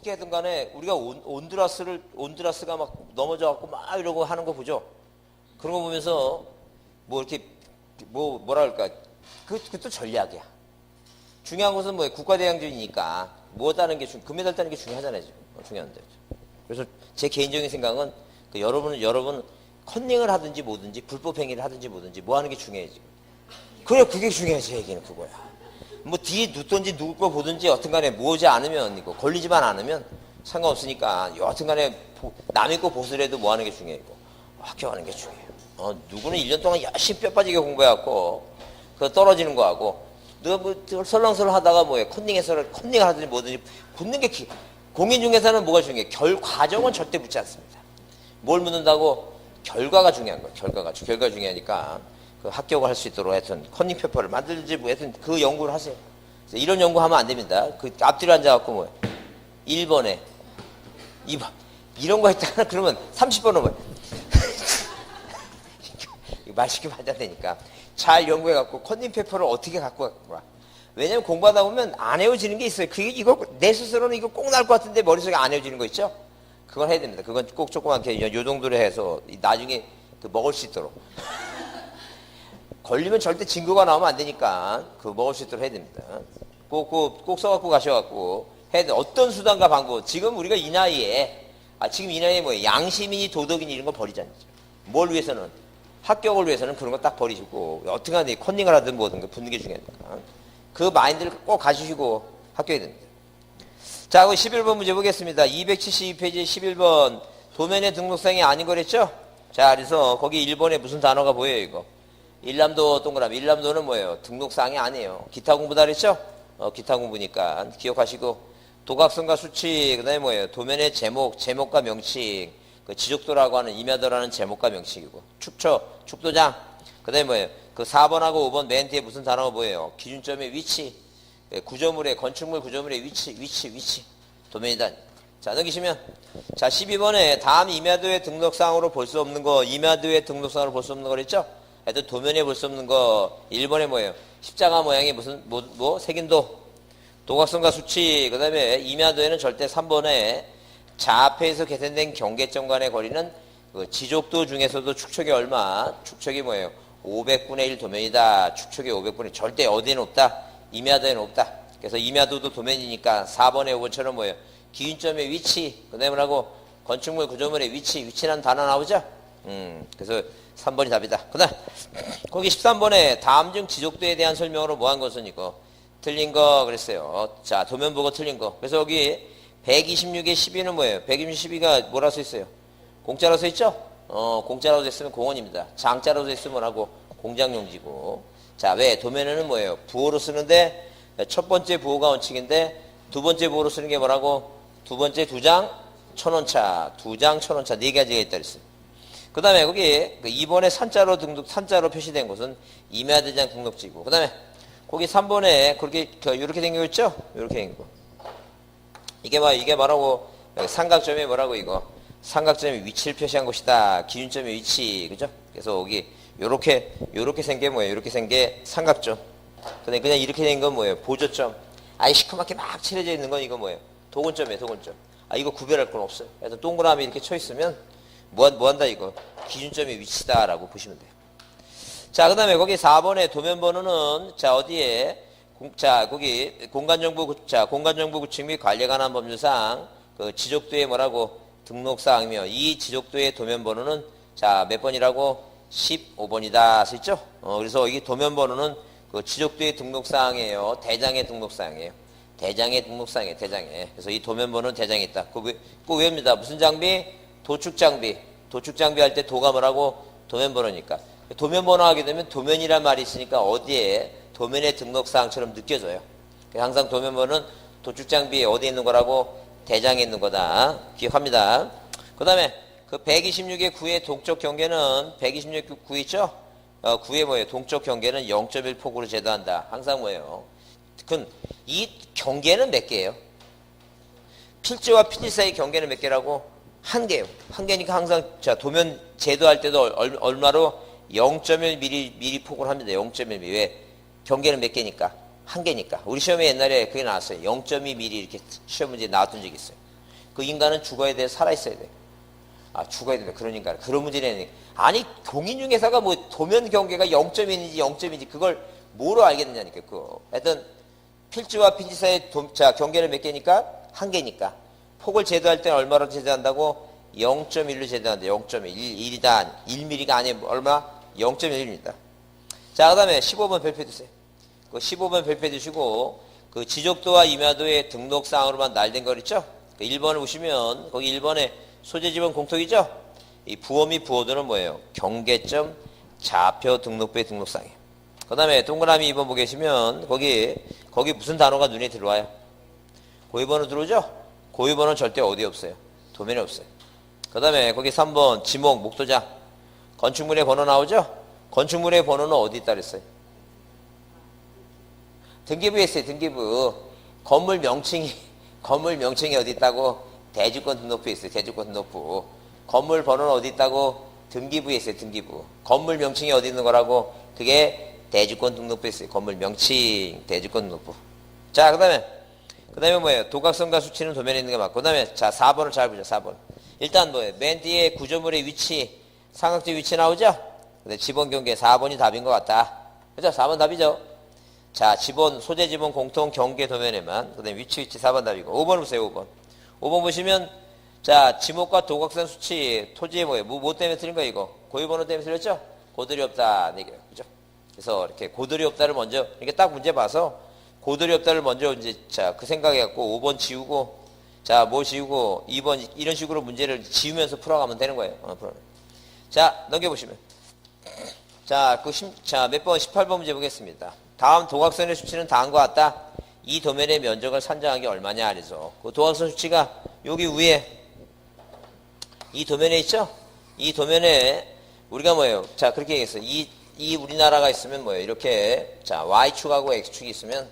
어떻게 하든 간에 우리가 온두라스가 막 넘어져갖고 막 이러고 하는 거 보죠. 그런 거 보면서 뭐 이렇게 뭐라 할까. 그것도 전략이야. 중요한 것은 뭐예요? 국가대항전이니까 뭐 따는 게 금메달 따는 게 중요하잖아요. 지금. 중요한데. 그래서 제 개인적인 생각은 여러분 컨닝을 하든지 뭐든지 불법 행위를 하든지 뭐든지 뭐 하는 게 중요해 지금. 그래 그게 중요하지 얘기는 그거야. 뭐 뒤에 눕든지 누구 거 보든지 여튼간에 모으지 않으면 이거 걸리지만 않으면 상관없으니까 여튼간에 남의 거 보수라도 뭐 하는 게 중요하고 합격하는 게 중요해요. 누구는 1년 동안 열심히 뼈 빠지게 공부해갖고 그 떨어지는 거 하고 누가 뭐 설렁설렁 하다가 뭐해 컨닝을 하든지 뭐든지 붙는 게 공인 중개사는 뭐가 중요해? 과정은 절대 묻지 않습니다. 뭘 묻는다고? 결과가 중요한 거예요. 결과가 중요하니까 그 합격을 할 수 있도록 하여튼 컨닝 페퍼를 만들지 뭐 하여튼 그 연구를 하세요. 이런 연구하면 안 됩니다. 그 앞뒤로 앉아갖고 뭐 1번에 2번 이런 거 했다가 그러면 30번은 뭐야? 말 시키면 안 되니까 잘 연구해갖고 컨닝 페퍼를 어떻게 갖고 와. 왜냐면 공부하다 보면 안 외워지는 게 있어요. 이거 내 스스로는 이거 꼭 나올 것 같은데 머릿속에 안 외워지는 거 있죠? 그건 해야 됩니다. 그건 꼭 조그맣게 요 정도로 해서 나중에 먹을 수 있도록. 걸리면 절대 증거가 나오면 안 되니까 그 먹을 수 있도록 해야 됩니다. 꼭 써갖고 가셔갖고 해야 돼. 어떤 수단과 방법. 지금 우리가 이 나이에 지금 이 나이에 뭐예요? 양심이니 도덕이니 이런 거 버리자는 거죠. 뭘 위해서는? 합격을 위해서는 그런 거 딱 버리시고 어떻게 하든 컨닝을 하든 뭐든 붙는 게 중요하니까 그 마인드를 꼭 가지시고 합격해야 됩니다. 자, 그럼 11번 문제 보겠습니다. 272페이지 11번 도면의 등록상이 아닌 거랬죠? 자, 그래서 거기 1번에 무슨 단어가 보여요 이거? 일람도 동그라미. 일람도는 뭐예요? 등록상이 아니에요. 기타 공부다 그랬죠? 기타 공부니까 기억하시고 도각성과 수칙, 그 다음에 뭐예요? 도면의 제목과 명칭, 그 지적도라고 하는 임야도라는 제목과 명칭이고 축도장, 그 다음에 뭐예요? 그 4번하고 5번 맨 뒤에 무슨 단어가 보여요? 기준점의 위치, 구조물의 건축물 구조물의 위치 도면이다. 자, 넘기시면 자 12번에 다음 임야도의 등록상으로 볼 수 없는 거, 임야도의 등록상으로 볼 수 없는 거 그랬죠? 하여튼 도면에 볼 수 없는 거 1번에 뭐예요? 십자가 모양의 무슨 색인도, 도각성과 수치, 그 다음에 임야도에는 절대 3번에 자앞에서 계산된 경계점 간의 거리는 그 지족도 중에서도 축척이 얼마? 축척이 뭐예요? 500분의 1 도면이다. 축척이 500분의 1. 절대 어디에는 없다? 임야도에는 없다. 그래서 임야도도 도면이니까 4번에 5번처럼 뭐예요? 기준점의 위치, 그 다음에 뭐라고? 건축물 구조물의 위치라는 단어 나오죠? 그래서 3번이 답이다. 그 다음 거기 13번에 다음 중 지족도에 대한 설명으로 뭐 한 것은 이거 틀린 거 그랬어요. 자, 도면 보고 틀린 거. 그래서 여기 126의 12는 뭐예요? 126, 12가 뭐라 써 있어요? 공짜로 써 있죠? 공짜로 써 있으면 공원입니다. 장짜로 써 있으면 뭐라고? 공장용지고. 자, 왜? 도면에는 뭐예요? 부호로 쓰는데 첫 번째 부호가 원칙인데 두 번째 부호로 쓰는 게 뭐라고? 두 번째 2장 1,000원차, 2장 1,000원차 4가지가 있다 그랬어요. 그 다음에 거기 2번에 산자로 표시된 곳은 임야대장 등록지고. 그 다음에 거기 3번에 그렇게 이렇게 생겨 있죠? 이렇게 생긴 거. 이게 뭐라고? 삼각점이 뭐라고 이거? 삼각점의 위치를 표시한 곳이다. 기준점의 위치, 그죠? 그래서 여기 요렇게 생긴 뭐예요? 이렇게 생긴 삼각점. 근데 그냥 이렇게 된 건 뭐예요? 보조점. 시커멓게 막 칠해져 있는 건 이거 뭐예요? 도근점이에요, 도근점. 이거 구별할 건 없어요. 그래서 동그라미 이렇게 쳐 있으면 뭐 한다 이거? 기준점의 위치다라고 보시면 돼요. 자, 그 다음에 거기 4번에 도면 번호는 자, 어디에? 거기 공간정보 구축 및 관리에 관한 법률상 그 지적도의 뭐라고? 등록사항이며 이 지적도의 도면 번호는 자, 몇 번이라고? 15번이다. 써 있죠? 그래서 이 도면 번호는 그 지적도의 등록사항이에요. 대장의 등록사항이에요. 대장의. 그래서 이 도면 번호는 대장에 있다. 그 외웁니다. 무슨 장비? 도축장비 할 때 도가 뭐라고? 도면 번호니까. 도면 번호 하게 되면 도면이란 말이 있으니까 어디에? 도면의 등록사항처럼 느껴져요. 항상 도면 번호는 도축장비에 어디에 있는 거라고? 대장에 있는 거다. 기억합니다. 그 다음에 그 126의 9의 동쪽 경계는 126의 9 있죠? 9의 뭐예요? 동쪽 경계는 0.1폭으로 제도한다. 항상 뭐예요? 이 경계는 몇 개예요? 필지와 필지 사이 경계는 몇 개라고? 1개예요. 1개니까 항상 자 도면 제도할 때도 얼마로? 0.1mm 폭으로 합니다. 0.1mm. 왜? 경계는 몇 개니까? 1개니까. 우리 시험에 옛날에 그게 나왔어요. 0.2mm 이렇게 시험 문제 나왔던 적이 있어요. 그 인간은 죽어야 돼, 살아있어야 돼? 아, 죽어야 된다. 그런 인간. 그런 문제는 아니, 공인중개사가 뭐 도면 경계가 0점인지 0점인지 그걸 뭐로 알겠느냐니까. 그거. 하여튼 필지와 핀지 사이의 경계를 몇 개니까? 한 개니까. 폭을 제도할 때는 얼마로 제도한다고? 0.1로 제도한다. 0.1. 1이다. 1mm가 아니면 얼마? 0.1입니다. 자, 그 다음에 15번 별표 두세요. 그 15번 별표 두시고, 그 지적도와 임야도의 등록사항으로만 날된 거 있죠? 그 1번을 보시면, 거기 1번에 소재지번 공통이죠? 이 부호 및 부호도는 뭐예요? 경계점 좌표 등록부의 등록사항이에요. 그 다음에 동그라미 2번 보시면, 거기 무슨 단어가 눈에 들어와요? 고유번호 들어오죠? 고유번호는 절대 어디 없어요? 도면에 없어요. 그 다음에 거기 3번 지목, 목도장. 건축물의 번호 나오죠? 건축물의 번호는 어디 있다 그랬어요? 등기부에 있어요, 등기부. 건물 명칭이 어디 있다고? 대주권 등록부에 있어요, 대주권 등록부. 건물 번호는 어디 있다고? 등기부에 있어요, 등기부. 건물 명칭이 어디 있는 거라고? 그게 대주권 등록부에 있어요, 건물 명칭, 대주권 등록부. 자, 그 다음에 뭐예요? 도각선과 수치는 도면에 있는 게 맞고. 그 다음에, 자, 4번을 잘 보죠, 4번. 일단 뭐예요? 맨 뒤에 구조물의 위치, 삼각대 위치 나오죠? 근데 지번 경계 4번이 답인 것 같다. 그죠? 4번 답이죠? 자, 지번, 소재 지번 공통 경계 도면에만. 그 다음에 위치 4번 답이고. 5번 보세요, 5번. 5번 보시면, 자, 지목과 도각선 수치, 토지에 뭐예요? 뭐 때문에 틀린 거예요, 이거? 고유번호 때문에 틀렸죠? 고들이 없다. 얘기예요. 그죠? 그래서 이렇게 고들이 없다를 먼저, 이렇게 딱 문제 봐서, 고들이 없다를 먼저 이제, 자, 그 생각해갖고 5번 지우고, 자, 뭐 지우고, 2번, 이런 식으로 문제를 지우면서 풀어가면 되는 거예요. 자, 넘겨보시면. 자, 몇 번? 18번 문제 보겠습니다. 다음 도각선의 수치는 다음과 같다. 이 도면의 면적을 산정한 게 얼마냐, 그래서. 그 도각선 수치가 여기 위에, 이 도면에 있죠? 이 도면에, 우리가 뭐예요? 자, 그렇게 얘기했어요. 이 우리나라가 있으면 뭐예요? 이렇게, 자, Y축하고 X축이 있으면,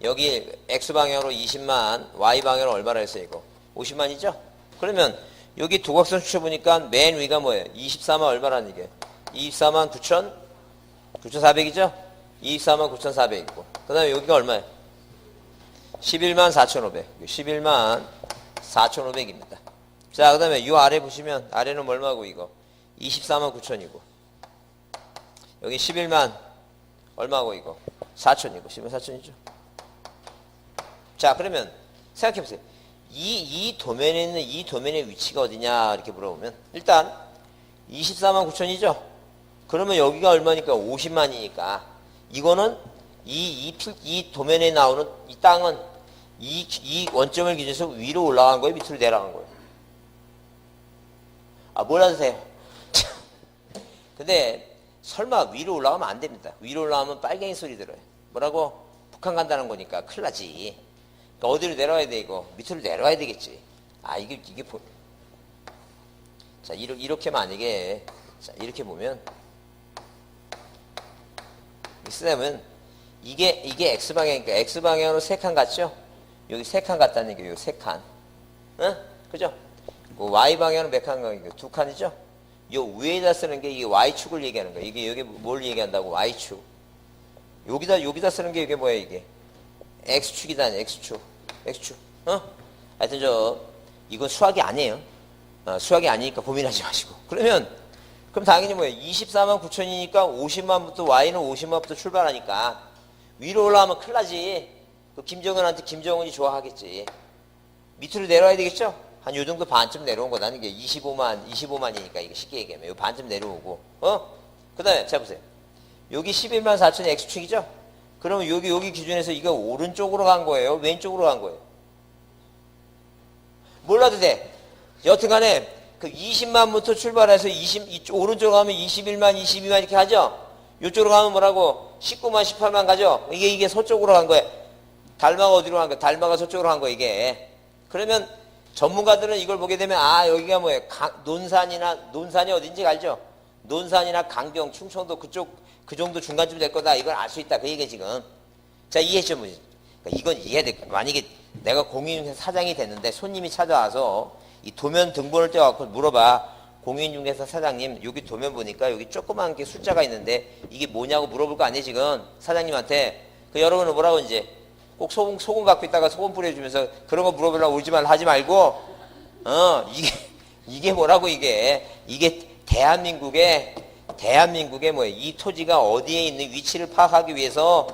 여기 X방향으로 20만, Y방향으로 얼마라 했어요, 이거? 50만이죠? 그러면, 여기 도각선 수치 보니까 맨 위가 뭐예요? 24만 얼마라는 얘기예요? 24만 9,400이죠? 24만 9,400이고. 그 다음에 여기가 얼마예요? 11만 4,500. 11만 4,500입니다. 자, 그 다음에 이 아래 보시면, 아래는 얼마고, 이거? 24만 9천이고. 여기 11만 얼마고, 이거? 4천이고. 11만 4천이죠? 자, 그러면 생각해보세요. 이 도면에 있는 이 도면의 위치가 어디냐, 이렇게 물어보면. 일단, 24만 9천이죠? 그러면 여기가 얼마니까? 50만이니까. 이거는 이 도면에 나오는 이 땅은 이 원점을 기준해서 위로 올라간 거예요? 밑으로 내려간 거예요? 아, 몰라주세요. 근데 설마 위로 올라가면 안 됩니다. 위로 올라가면 빨갱이 소리 들어요. 뭐라고? 북한 간다는 거니까 큰일 나지. 그러니까 어디로 내려와야 돼, 이거? 밑으로 내려와야 되겠지. 아, 이게 자, 이렇게 만약에, 자, 이렇게 보면, 쓰려면, 이게 X방향이니까, X방향으로 3칸 같죠? 여기 3칸 같다는 얘기예요, 3칸. 응? 그죠? 그 Y방향으로 몇 칸 가니까 2칸이죠? 요 위에다 쓰는 게 이게 Y축을 얘기하는 거예요. 이게 여기 뭘 얘기한다고? Y축. 여기다 쓰는 게 이게 뭐야, 이게? X축이다, X축. X축. 하여튼 이건 수학이 아니에요. 수학이 아니니까 고민하지 마시고. 그럼 당연히 뭐예요? 24만 9천이니까 50만부터, Y는 50만부터 출발하니까 위로 올라가면 큰일 나지. 그 김정은한테 김정은이 좋아하겠지. 밑으로 내려와야 되겠죠? 한 요 정도 반쯤 내려온 거다. 이게 25만이니까 이게 쉽게 얘기하면 요 반쯤 내려오고. 그 다음에, 자, 보세요. 여기 11만 4천이 X축이죠? 그러면 여기 기준에서 이거 오른쪽으로 간 거예요? 왼쪽으로 간 거예요? 몰라도 돼. 여튼간에 그 20만부터 출발해서 오른쪽으로 가면 21만, 22만 이렇게 하죠? 이쪽으로 가면 뭐라고? 19만, 18만 가죠? 이게 서쪽으로 간 거예요. 달마가 어디로 간 거예요? 달마가 서쪽으로 간 거예요, 이게. 그러면 전문가들은 이걸 보게 되면, 아, 여기가 뭐예요? 논산이 어딘지 알죠? 논산이나 강병, 충청도 그 정도 중간쯤 될 거다. 이걸 알 수 있다. 그 얘기 지금. 자, 이해했죠? 그러니까 이건 이해해야 돼. 만약에 내가 공인중개사 사장이 됐는데 손님이 찾아와서 이 도면 등본을 떼어갖고 물어봐. 공인중개사 사장님, 여기 도면 보니까 여기 조그만 게 숫자가 있는데 이게 뭐냐고 물어볼 거 아니에요, 지금? 사장님한테. 여러분은 뭐라고 이제 꼭 소금 갖고 있다가 소금 뿌려주면서 그런 거 물어보려고 울지 말라 하지 말고 이게 뭐라고 이게 대한민국의 뭐예요? 이 토지가 어디에 있는 위치를 파악하기 위해서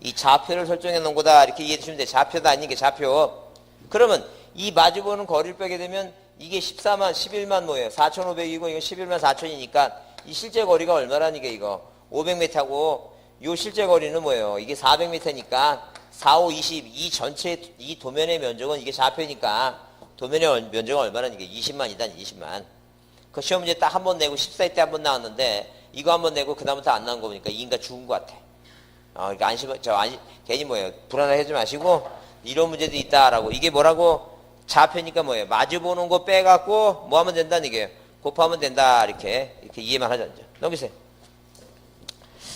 이 좌표를 설정해 놓은 거다. 이렇게 이해해 주시면 돼. 좌표도 아닌 게 좌표. 그러면 이 마주보는 거리를 빼게 되면 이게 14만, 11만 뭐예요? 4,500이고 이거 11만 4천이니까 이 실제 거리가 얼마라는 게 이거 500m고 요 실제 거리는 뭐예요? 이게 400m니까 4, 5, 20 이 전체 이 도면의 면적은 이게 좌표니까 도면의 면적은 얼마라는 게 20만이다. 20만. 그 시험 문제 딱 한 번 내고 14회 때 한 번 나왔는데 이거 한 번 내고 그 다음부터 안 나온 거 보니까 이 인간 죽은 것 같아. 그러니까 괜히 뭐예요? 불안해하지 마시고 이런 문제도 있다라고. 이게 뭐라고? 좌표니까 뭐예요? 마주보는 거 빼갖고 뭐 하면 된다는 얘기예요? 곱하면 된다. 이렇게 이해만 하자. 넘기세요.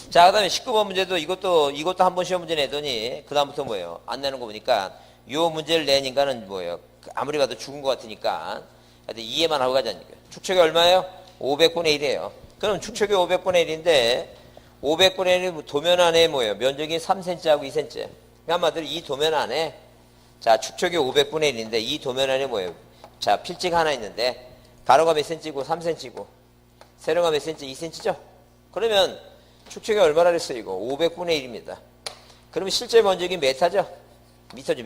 자, 그 다음에 19번 문제도 이것도 한 번 시험 문제 내더니 그 다음부터 뭐예요? 안 내는 거 보니까 요 문제를 낸 인간은 뭐예요? 아무리 봐도 죽은 것 같으니까 이해만 하고 가자는 얘기예요. 축척이 얼마예요? 500분의 1이에요. 그럼 축척이 500분의 1인데 500분의 1 도면 안에 뭐예요? 면적이 3cm하고 2cm. 그러니까 한마디로 이 도면 안에 자 축척이 500분의 1인데 이 도면 안에 뭐예요? 자 필지가 하나 있는데 가로가 몇 cm고 3cm고 세로가 몇 cm? 2cm죠? 그러면 축척이 얼마나 됐어요? 이거 500분의 1입니다. 그러면 실제 면적이 메타죠? 미터죠,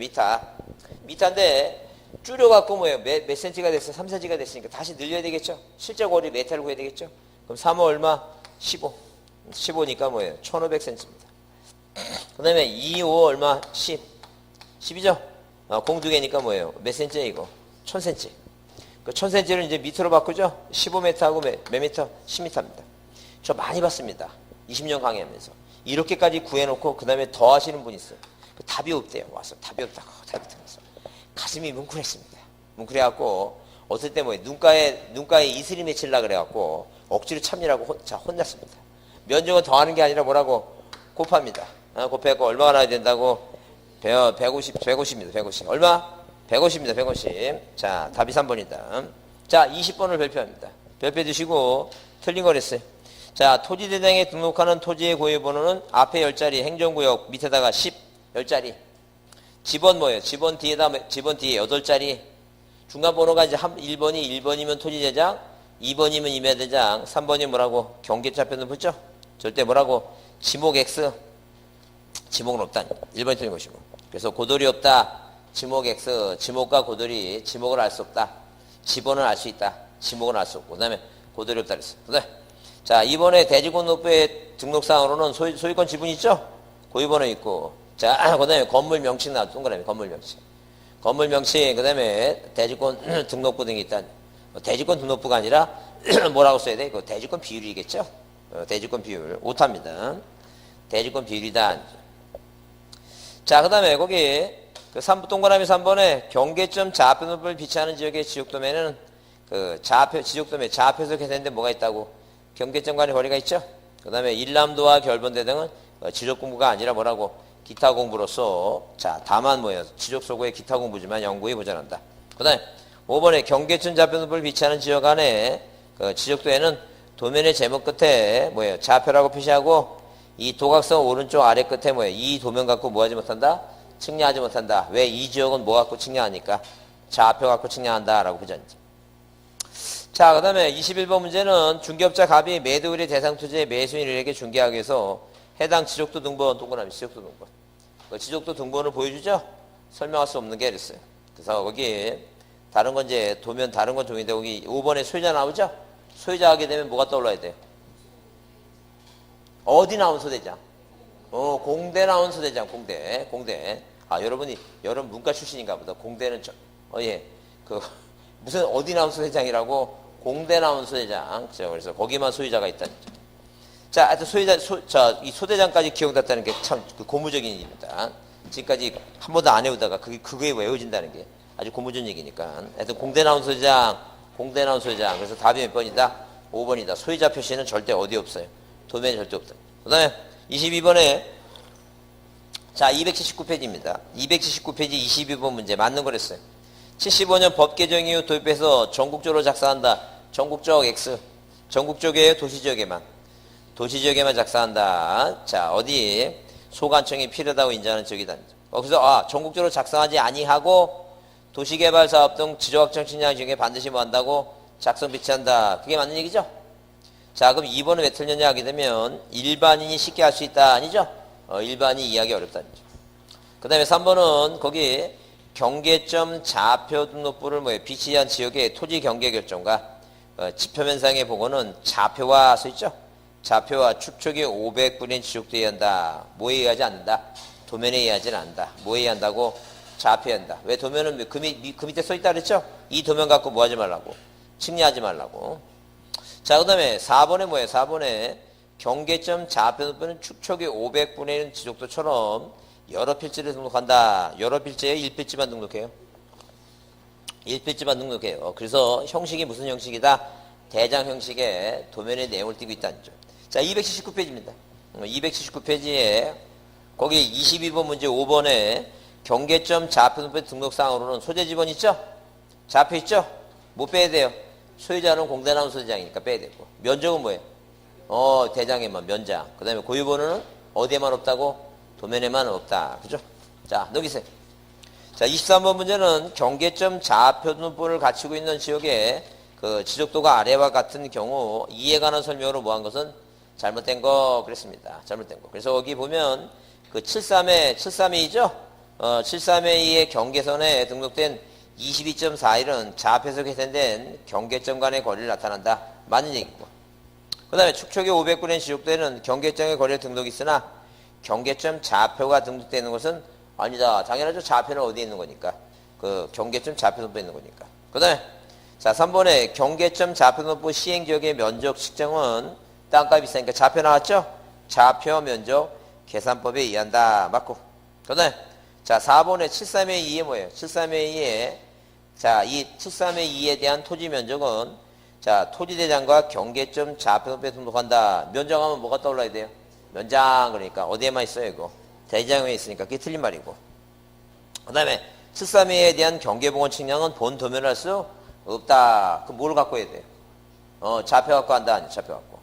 미터인데 줄여갖고 뭐예요? 몇 cm가 됐어요? 3cm가 됐으니까 다시 늘려야 되겠죠? 실제 거리 메타를 구해야 되겠죠? 그럼 3호 얼마? 15. 15니까 뭐예요? 1500cm입니다. 그 다음에 2호 얼마? 10. 10이죠? 공 두 개니까 뭐예요? 몇 cm예요, 이거? 1000cm. 그 1000cm를 이제 미터로 바꾸죠? 15m하고 몇 미터? 10m입니다. 저 많이 봤습니다. 20년 강의하면서. 이렇게까지 구해놓고 그 다음에 더 하시는 분이 있어요. 답이 없대요. 와서 답이 없다고. 답이 들어서. 가슴이 뭉클했습니다. 뭉클해갖고 어떨 때 뭐예요? 눈가에 이슬이 맺히려고 그래갖고 억지로 참느라고 혼났습니다. 면적은 더하는 게 아니라 뭐라고? 곱합니다. 곱해갖고 얼마가 나야 된다고? 150입니다. 150. 얼마? 150입니다. 150. 자, 답이 3번이다. 자, 20번을 별표합니다. 별표 주시고 틀린 거랬어요. 자, 토지대장에 등록하는 토지의 고유번호는 앞에 10자리, 행정구역 밑에다가 10, 10자리. 집원 뭐예요? 집원 뒤에 8자리. 중간 번호가 이제 1번이면 토지대장, 2번이면 임야대장, 3번이 뭐라고? 경계좌표는 붙죠? 절대 뭐라고? 지목 X. 지목은 없다. 1번이 틀린 것이고. 그래서 고돌이 없다. 지목 X. 지목과 고돌이 지목을 알 수 없다. 지번을 알 수 있다. 지목은 알 수 없고. 그 다음에 고돌이 없다 그랬어. 그다음에 자, 이번에 대지권노부의 등록상으로는 소유권 지분 있죠? 고유번호 있고. 자, 그 다음에 건물 명칭 나왔 동그라미, 건물 명칭. 건물 명칭, 그 다음에 대지권 등록부 등이 있다. 대지권 등록부가 아니라 뭐라고 써야 돼? 그 대지권 비율이겠죠? 대지권 비율. 오타입니다. 대지권 비율이다. 자, 그 다음에 거기 그 동그라미 3번에 경계점 좌표를 비치하는 지역의 지역도면은 그 지역도면 좌표에서 계산했는데 뭐가 있다고? 경계점 간의 거리가 있죠? 그 다음에 일람도와 결번대 등은 지적 공부가 아니라 뭐라고? 기타 공부로서 자 다만 뭐예요? 지적 소구의 기타 공부지만 연구에 보전한다. 그 다음에 5번에 경계점 좌표를 비치하는 지역 안에 그 지적도에는 도면의 제목 끝에 뭐예요? 좌표라고 표시하고 이 도각선 오른쪽 아래 끝에 뭐예요? 이 도면 갖고 뭐하지 못한다? 측량하지 못한다. 왜? 이 지역은 뭐 갖고 측량하니까? 좌표 갖고 측량한다라고 표시한다. 자, 그 다음에 21번 문제는 중개업자 갑이 매도일의 대상 토지의 매수인에게 중개하기 위해서 해당 지적도 등본, 동그라미 지적도 등본. 그 지적도 등본을 보여주죠? 설명할 수 없는 게 그랬어요. 그래서 거기 다른 건 이제 도면 다른 건 종인데 거기 5번에 소유자 나오죠? 소유자 하게 되면 뭐가 떠올라야 돼요? 어디 나온 소대장? 공대 나온 소대장, 공대. 아, 여러분 문과 출신인가 보다. 공대는 무슨 어디 나온 소대장이라고? 공대 나온 소대장. 그래서 거기만 소유자가 있다. 자, 하여튼 이 소대장까지 기억났다는 게 참 고무적인 일입니다. 지금까지 한 번도 안 외우다가 그게 외워진다는 게 아주 고무적인 얘기니까. 하여튼 공대 나온 소대장. 그래서 답이 몇 번이다? 5번이다. 소유자 표시는 절대 어디 없어요. 도면이 절대 없다. 그 다음에 22번에 자, 279페이지입니다. 279페이지 22번 문제 맞는 거랬어요. 75년 법 개정 이후 도입해서 전국적으로 작성한다. 전국적 X. 전국적이에요? 도시지역에만? 도시지역에만 작성한다. 자, 어디? 소관청이 필요하다고 인정하는 지역이다. 그래서 전국적으로 작성하지 아니하고 도시개발 사업 등 지적확정 측량 중에 반드시 뭐 한다고? 작성 비치한다. 그게 맞는 얘기죠? 자, 그럼 2번은 왜 틀렸냐 하게 되면 일반인이 쉽게 할 수 있다. 아니죠? 일반인이 이해하기 어렵다는 거죠. 그 다음에 3번은 거기 경계점 좌표 등록부를 비치한 지역의 토지 경계 결정과 지표면상의 보고는 좌표와 써있죠? 좌표와 축척이 500분의 지적되어야 한다. 뭐에 의하지 않는다? 도면에 의하지는 않는다. 뭐에 의한다고? 좌표에 한다. 왜 도면은 그 밑에 써있다 그랬죠? 이 도면 갖고 뭐 하지 말라고? 측량하지 말라고. 자, 그 다음에 4번에 뭐예요? 4번에 경계점 좌표 등록부는 축척이 500분의 1 지적도처럼 여러 필지를 등록한다. 여러 필지에 1필지만 등록해요. 1필지만 등록해요. 그래서 형식이 무슨 형식이다? 대장 형식의 도면의 내용을 띄고 있다는 점. 자, 279페이지입니다. 279페이지에 거기 22번 문제 5번에 경계점 좌표 등록부 등록사항으로는 소재 지번 있죠? 좌표 있죠? 못 빼야 돼요. 소유자는 공대나무 소재장이니까 빼야 되고. 면적은 뭐예요? 대장에만 면장. 그 다음에 고유번호는 어디에만 없다고? 도면에만 없다. 그죠? 자, 넘기세요. 자, 23번 문제는 경계점 좌표 등록부를 갖추고 있는 지역에 그 지적도가 아래와 같은 경우 이에 관한 설명으로 뭐한 것은 잘못된 거 그랬습니다. 잘못된 거. 그래서 여기 보면 그 732죠? 732의 경계선에 등록된 22.41은 좌표에서 계산된 경계점 간의 거리를 나타난다. 맞는 얘기고. 그 다음에 축척이 500분의 지적되는 경계점의 거리를 등록이 있으나 경계점 좌표가 등록되는 것은 아니다. 당연하죠. 좌표는 어디에 있는 거니까. 그 경계점 좌표 등록부에 있는 거니까. 그 다음에 자 3번에 경계점 좌표 등록부 시행지역의 면적 측정은 땅값이 있으니까 좌표 나왔죠? 좌표 면적 계산법에 의한다. 맞고. 그 다음에 자 4번에 73의 2에 뭐예요? 73의 2에 자 이 73의 2에 대한 토지 면적은 자 토지대장과 경계점 좌표 등록부에 등록한다. 면적하면 뭐가 떠올라야 돼요? 면장. 그러니까 어디에만 있어요 이거? 대장에 있으니까 그게 틀린 말이고. 그 다음에 732에 대한 경계봉원 측량은 본 도면을 할 수 없다. 그럼 뭘 갖고 해야 돼요? 좌표 갖고 한다. 아니 좌표 갖고.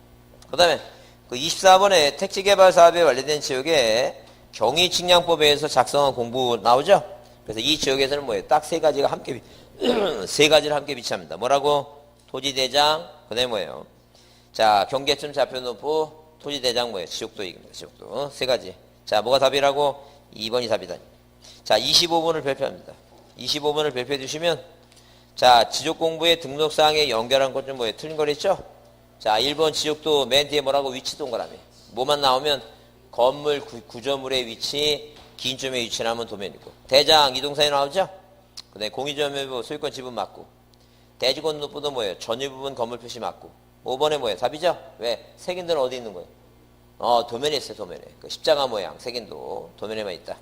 그 다음에 그 24번에 택지개발 사업에 관련된 지역에 경위측량법에 의해서 작성한 공부 나오죠? 그래서 이 지역에서는 뭐예요? 딱 세 가지가 함께 세 가지를 함께 비치합니다. 뭐라고? 토지대장. 그 다음에 뭐예요? 자 경계점 좌표 등록부 토지대장 뭐예요? 지적도입니다. 지적도. 세 가지. 자, 뭐가 답이라고? 2번이 답이다. 자, 25번을 발표합니다. 25번을 발표해 주시면, 자, 지적공부의 등록사항에 연결한 것 좀 뭐예요? 틀린 거랬죠? 자, 1번 지적도 맨 뒤에 뭐라고? 위치 동그라미. 뭐만 나오면 건물 구조물의 위치, 기인점의 위치라면 도면이고. 대장 이동사에 나오죠? 그 다음에 공유점의 소유권 지분 맞고. 대지권 등록부도 뭐예요? 전유 부분 건물 표시 맞고. 5번에 뭐예요? 답이죠? 왜? 색인도는 어디 있는 거예요? 도면에 있어요, 도면에. 그 십자가 모양, 색인도 도면에만 있다.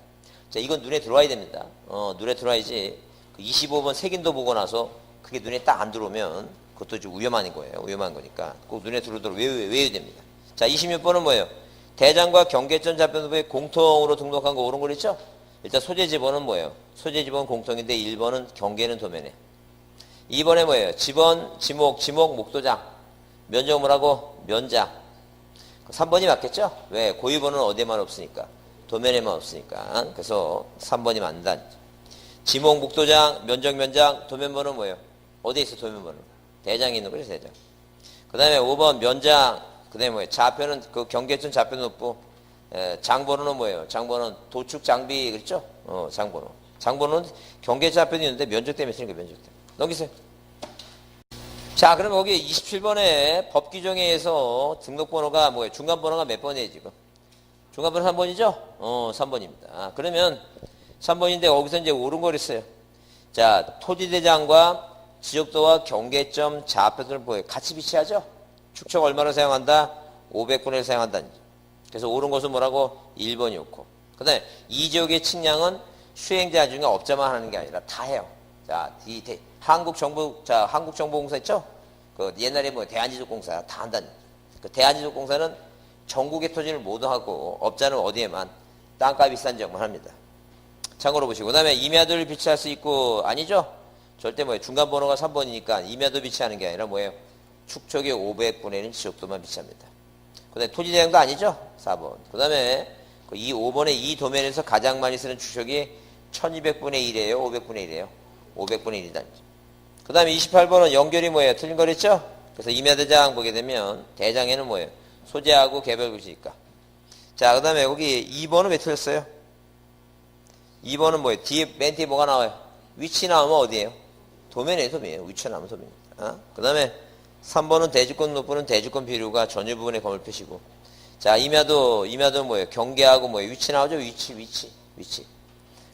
자, 이건 눈에 들어와야 됩니다. 눈에 들어와야지. 그 25번 색인도 보고 나서 그게 눈에 딱 안 들어오면 그것도 좀 위험한 거예요. 위험한 거니까. 꼭 눈에 들어오도록 외워야 됩니다. 자, 26번은 뭐예요? 대장과 경계점 좌표등록부에 공통으로 등록한 거 옳은 거 있죠? 일단 소재 지번은 뭐예요? 소재 지번 공통인데 1번은 경계는 도면에. 2번에 뭐예요? 지번, 지목, 목도장. 면적 뭐라고? 면장. 3번이 맞겠죠? 왜? 고유번호는 어디에만 없으니까. 도면에만 없으니까. 그래서 3번이 맞는다. 지목, 목도장, 면적, 도면번호는 뭐예요? 어디에 있어, 도면번호? 대장에 있는 거죠, 대장. 그 다음에 5번 면장. 그 다음에 뭐예요? 좌표는 그 경계점 좌표 등록부. 장번호는 뭐예요? 장번호는 도축 장비, 그렇죠? 장번호. 장번호는 경계점 좌표도 있는데 면적 때문에 쓰니까 면적 때문에. 넘기세요. 자, 그럼 거기 27번에 법 규정에 의해서 등록번호가 뭐예요? 중간번호가 몇 번이에요, 지금? 중간번호 3번이죠? 3번입니다. 그러면 3번인데 거기서 이제 옳은 걸 했어요. 자, 토지대장과 지적도와 경계점 좌표들을 뭐예요? 같이 비치하죠? 축척 얼마를 사용한다? 500분의 1 사용한다. 그래서 옳은 것은 뭐라고? 1번이 옳고. 그 다음에 이 지역의 측량은 수행자 중에 업자만 하는 게 아니라 다 해요. 자, 한국정보공사 있죠? 그 옛날에 뭐 대한지적공사 다 한다는. 그 대한지적공사는 전국의 토지를 모두 하고 업자는 어디에만 땅값이 비싼 지역만 합니다. 참고로 보시고. 그 다음에 임야도를 비치할 수 있고 아니죠? 절대 뭐예요? 중간번호가 3번이니까 임야도 비치하는 게 아니라 뭐예요? 축척의 500분의 1 지적도만 비치합니다. 그 다음에 토지대장도 아니죠? 4번. 그 다음에 이 5번의 이 도면에서 가장 많이 쓰는 축척이 1200분의 1이에요? 500분의 1이에요? 500분의 1이다. 그 다음에 28번은 연결이 뭐예요? 틀린 거랬죠? 그래서 임야대장 보게 되면 대장에는 뭐예요? 소재하고 개별구시니까. 자, 그 다음에 여기 2번은 왜 틀렸어요? 2번은 뭐예요? 맨 뒤에 뭐가 나와요? 위치 나오면 어디예요? 도면이에요, 도면이에요. 위치 나오면 도면입니다. 그 다음에 3번은 대주권 높부는 대주권 비류가 전유 부분에 검을 표시고. 자, 임야도 뭐예요? 경계하고 뭐예요? 위치 나오죠? 위치.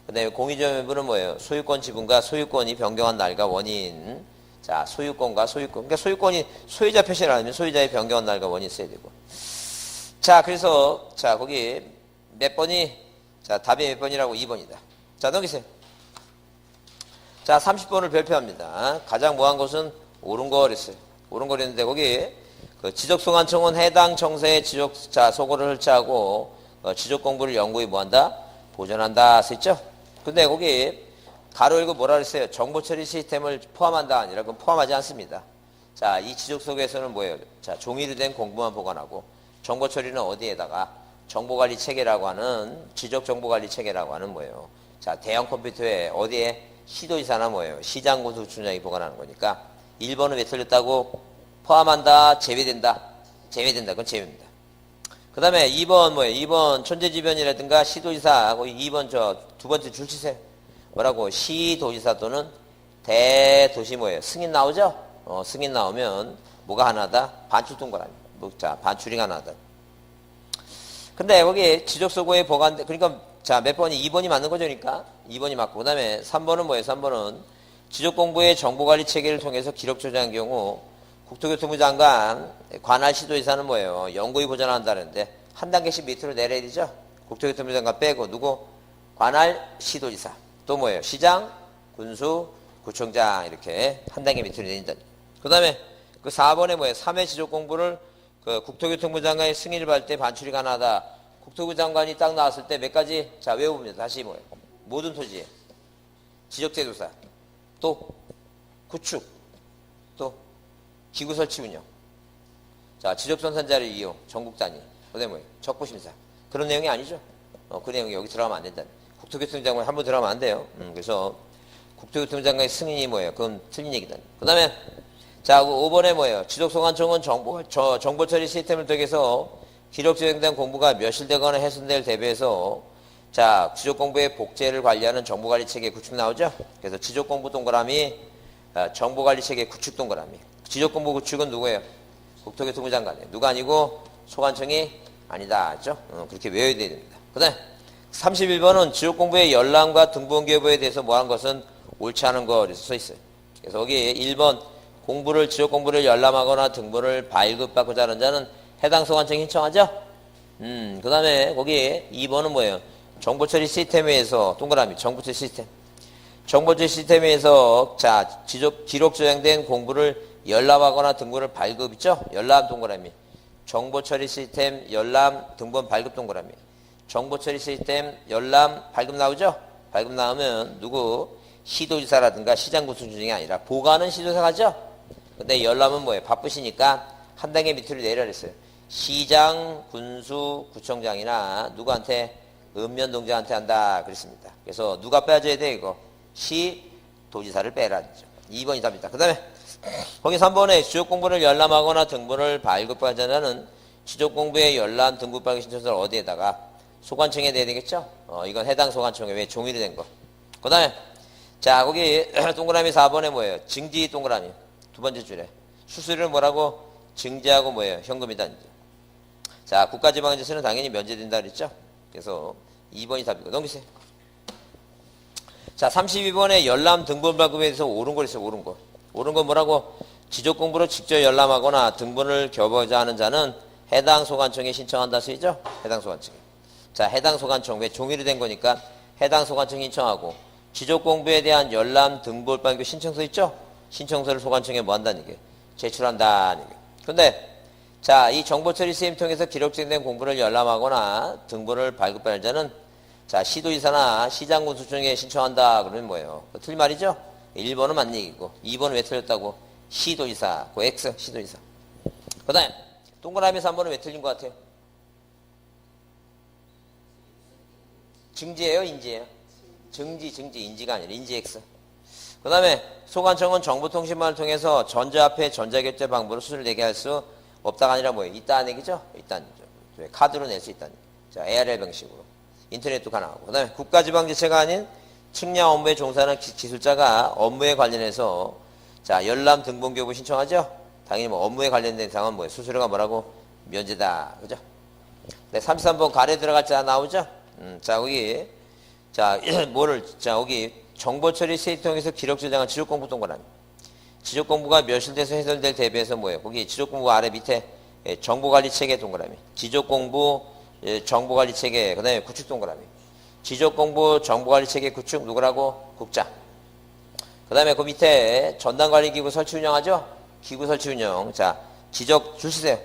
그 다음에 공유점유부는 뭐예요? 소유권 지분과 소유권이 변경한 날과 원인. 자, 소유권과 소유권. 그러니까 소유권이 소유자 표시를 안 하면 소유자의 변경한 날과 원인 써야 되고. 자, 그래서, 자, 거기 몇 번이, 자, 답이 몇 번이라고? 2번이다. 자, 넘기세요. 자, 30번을 발표합니다. 가장 뭐한 것은 옳은 거 그랬어요. 옳은 거 그랬는데, 거기, 그 지적소관청은 해당 청사의 지적자 소고를 헐치하고, 지적 공부를 연구히 뭐한다? 보존한다. 써있죠? 근데 거기, 가로 열고 뭐라 그랬어요? 정보 처리 시스템을 포함한다. 아니라, 그건 포함하지 않습니다. 자, 이 지적 속에서는 뭐예요? 자, 종이로 된 공부만 보관하고, 정보 처리는 어디에다가? 정보관리 체계라고 하는, 지적정보관리 체계라고 하는 뭐예요? 자, 대형 컴퓨터에 어디에? 시도지사나 뭐예요? 시장군수청장이 보관하는 거니까 1번은 왜 틀렸다고? 포함한다, 제외된다. 그건 제외입니다. 그 다음에 2번 뭐예요? 2번 천재지변이라든가 시도지사, 거기 2번 두 번째 줄 치세요. 뭐라고? 시도지사 또는 대도시 뭐예요? 승인 나오죠? 승인 나오면 뭐가 하나다? 반출 동그라미. 자, 반출이 하나다. 근데 거기 지적소고에 보관, 그러니까 자, 몇 번이? 2번이 맞는 거죠, 그러니까. 2번이 맞고. 그 다음에 3번은 뭐예요? 3번은 지적공부의 정보관리 체계를 통해서 기록 저장한 경우 국토교통부 장관 관할 시도지사는 뭐예요? 연구히 보존한다는데 한 단계씩 밑으로 내려야 되죠? 국토교통부 장관 빼고 누구? 관할 시도지사. 또 뭐예요? 시장, 군수, 구청장 이렇게 한 단계 밑으로 내린다. 그 다음에 그 4번에 뭐예요? 3회 지적공부를 그 국토교통부 장관의 승인을 받을 때 반출이 가능하다. 국토부 장관이 딱 나왔을 때 몇 가지? 자, 외워봅니다. 다시 뭐예요? 모든 토지에 지적재조사, 또 구축, 또 기구 설치 운영, 자, 지적선산 자료 이용, 전국 단위, 그다음에 뭐예요? 적부심사. 그런 내용이 아니죠? 그 내용이 여기 들어가면 안 된다. 국토교통부 장관이 한번 들어가면 안 돼요. 그래서 국토교통부 장관의 승인이 뭐예요? 그건 틀린 얘기다. 그 다음에 자, 5번에 뭐예요? 지적소관청은 정보 처리 시스템을 통해서 기록 저장된 공부가 멸실되거나 훼손될 대비해서 자, 지적공부의 복제를 관리하는 정보관리체계 구축 나오죠? 그래서 지적공부 동그라미, 정보관리체계 구축 동그라미. 지적공부 구축은 누구예요? 국토교통부 장관이에요. 누가 아니고 소관청이 아니다. 알죠? 그렇게 외워야 됩니다. 그 다음에 31번은 지적공부의 열람과 등본 교부에 대해서 뭐한 것은 옳지 않은 거 그래서 써있어요. 그래서 거기 1번 지적공부를 열람하거나 등본을 발급받고자 하는 자는 해당 소관청에 신청하죠? 그 다음에 거기 2번은 뭐예요? 정보처리 시스템에서 동그라미 정보처리 시스템. 정보처리 시스템에서 자, 기록 저장된 공부를 열람하거나 등본을 발급 있죠? 열람 동그라미. 정보처리 시스템 열람 등본 발급 동그라미. 정보처리 시스템 열람 발급 나오죠? 발급 나오면 누구? 시도지사라든가 시장군수청장이 아니라 보관은 시도지사가 하죠? 근데 열람은 뭐예요? 바쁘시니까 한 단계 밑으로 내려 그랬어요. 시장, 군수, 구청장이나 누구한테? 읍면동장한테 한다 그랬습니다. 그래서 누가 빼줘야 돼 이거? 시도지사를 빼라. 2번이 답입니다. 그 다음에 거기 3번에 지적공부를 열람하거나 등본을 발급하는 자는 지적공부의 열람, 등본 발급 신청서를 어디에다가? 소관청에 내야 되겠죠? 이건 해당 소관청에 왜 종이로 된 거. 그 다음에 자, 거기 동그라미 4번에 뭐예요? 증지 동그라미. 두 번째 줄에. 수수료를 뭐라고? 증지하고 뭐예요? 현금이다. 자, 국가지방자치는 당연히 면제된다 그랬죠? 그래서 2번이 답이고 넘기세요. 자, 32번에 열람 등본 발급에 대해서 옳은 거 있어요. 옳은 거. 옳은 건 뭐라고? 지적공부로 직접 열람하거나 등본을 교부하자 하는 자는 해당 소관청에 신청한다 쓰이죠? 해당 소관청에. 자, 해당 소관청. 왜 종이로 된 거니까 해당 소관청에 신청하고 지적공부에 대한 열람 등본 발급 신청서 있죠? 신청서를 소관청에 뭐 한다는 얘기예요? 제출한다는 얘기예요. 근데 자, 이 정보처리 시스템 통해서 기록된 공부를 열람하거나 등본을 발급받을 자는 자, 시도지사나 시장군수청에 신청한다 그러면 뭐예요? 틀린 말이죠? 1번은 맞는 얘기고 2번은 왜 틀렸다고? 시도지사, 그 X 시도지사. 그 다음에 동그라미 3번은 왜 틀린 것 같아요? 증지예요, 인지예요? 증지, 인지가 아니라 인지 X. 그 다음에 소관청은 정보통신망을 통해서 전자화폐 전자결제 방법으로 수수료를 내게 할 수 없다가 아니라 뭐예요? 있다는 얘기죠? 있다는 얘기죠. 카드로 낼 수 있다는 얘기죠. 자, ARL 방식으로. 인터넷도 가능하고. 그 다음에 국가지방자치가 아닌 측량 업무에 종사하는 기술자가 업무에 관련해서 자, 열람 등본교부 신청하죠? 당연히 뭐 업무에 관련된 사항은 뭐예요? 수수료가 뭐라고? 면제다. 그죠? 네, 33번 가래 들어갈 자 나오죠? 자, 거기. 자, 자, 여기 정보처리 시스템에서 기록 저장한 지적공부 동그라미. 지적공부가 멸실돼서 해설될 대비해서 뭐예요? 거기 지적공부 아래 밑에 정보관리체계 동그라미. 지적공부 정보관리체계, 그 다음에 구축 동그라미. 지적공부 정보관리체계 구축 누구라고? 국자. 그 다음에 그 밑에 전담관리기구 설치 운영하죠? 기구 설치 운영. 자, 줄 쓰세요.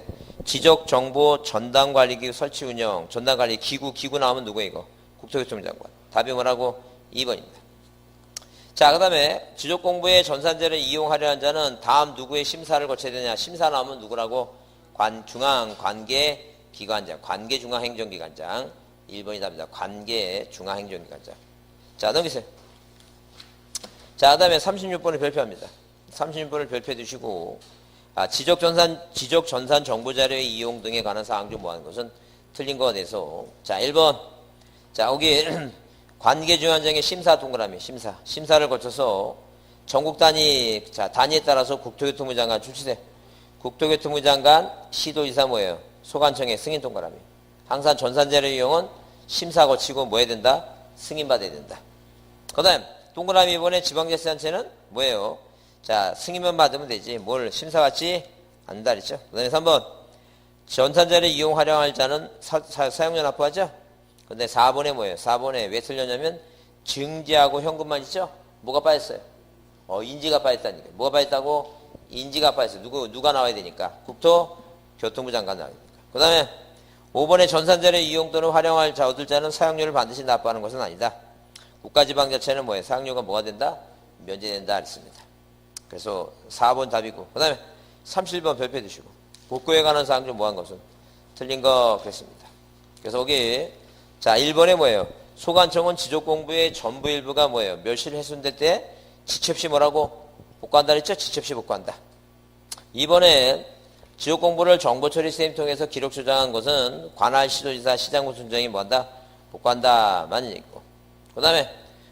지적정보 전담관리기구 설치 운영. 전담관리 기구 나오면 누구예요 이거? 국토교통장관. 답이 뭐라고? 2번입니다. 자, 그 다음에 지적공부의 전산제를 이용하려 한 자는 다음 누구의 심사를 거쳐야 되냐? 심사 나오면 누구라고? 중앙관계기관장. 관계중앙행정기관장. 1번이 답니다. 관계중앙행정기관장. 자, 넘기세요. 자, 그 다음에 36번을 별표합니다. 36번을 별표해 두시고, 지적전산 정보자료의 이용 등에 관한 사항 중 뭐하는 것은 틀린 거가 돼서. 자, 1번. 자, 여기 관계중앙장의 심사 동그라미, 심사를 거쳐서 전국 단위, 자, 단위에 따라서 국토교통부 장관 출시세. 국토교통부 장관, 시도지사 뭐예요? 소관청의 승인 동그라미. 항상 전산자료 이용은 심사 거치고 뭐 해야 된다? 승인받아야 된다. 그 다음, 동그라미 이번에 지방자치단체는 뭐예요? 자, 승인만 받으면 되지. 뭘 심사받지 않는다 그랬죠? 그 다음에 3번. 전산자료 이용하려 할 자는 사용료 납부하죠? 근데 4번에 뭐예요? 4번에 왜 틀렸냐면 증지하고 현금만 있죠? 뭐가 빠졌어요? 인지가 빠졌다니까. 뭐가 빠졌다고? 인지가 빠졌어요. 누가 나와야 되니까? 국토교통부 장관 나와야 되니까. 그 다음에 5번에 전산자료 이용 또는 활용할 자 얻을 자는 사용료를 반드시 납부하는 것은 아니다. 국가지방자치는 뭐예요? 사용료가 뭐가 된다? 면제된다 그랬습니다. 그래서 4번 답이고. 그 다음에 37번 별표 주시고. 복구에 관한 사항 중 뭐한 것은 틀린 거 그랬습니다. 그래서 여기 자, 1번에 뭐예요? 소관청은 지적공부의 전부 일부가 뭐예요? 멸실 훼손될 때 지체 없이 뭐라고? 복구한다 그랬죠? 지체 없이 복구한다. 2번에 지적공부를 정보처리 시스템 통해서 기록 저장한 것은 관할 시도지사 시장군 순장이 뭐한다? 복구한다. 많이 있고. 그 다음에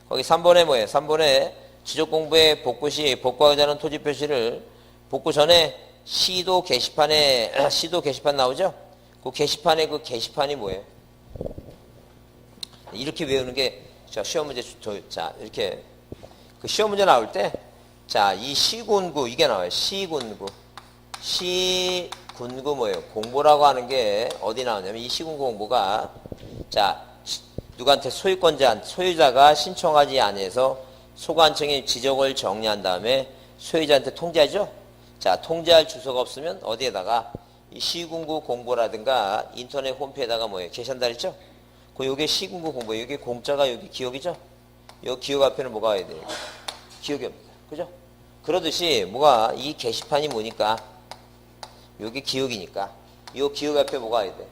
거기 3번에 뭐예요? 3번에 지적공부의 복구 시 복구하고자 하는 토지 표시를 복구 전에 시도 게시판 나오죠? 그 게시판에 그 게시판이 뭐예요? 이렇게 외우는 게, 자, 시험 문제, 자, 이렇게, 그 시험 문제 나올 때, 자, 이 시군구, 이게 나와요. 시군구. 시군구 뭐예요? 공보라고 하는 게 어디 나오냐면, 이 시군구 공보가, 자, 누구한테 소유자가 신청하지 않아서 소관청이 지적을 정리한 다음에 소유자한테 통지하죠? 자, 통지할 주소가 없으면 어디에다가 이 시군구 공보라든가 인터넷 홈페이지에다가 뭐예요? 게시한다 그랬죠? 요게 시군구 공부, 여기 공짜가 여기 기억이죠? 요 기억 앞에는 뭐가 와야 돼요? 기억이 옵니다. 그죠? 그러듯이 뭐가 이 게시판이 뭐니까 요게 기억이니까 요 기억 앞에 뭐가 와야 돼?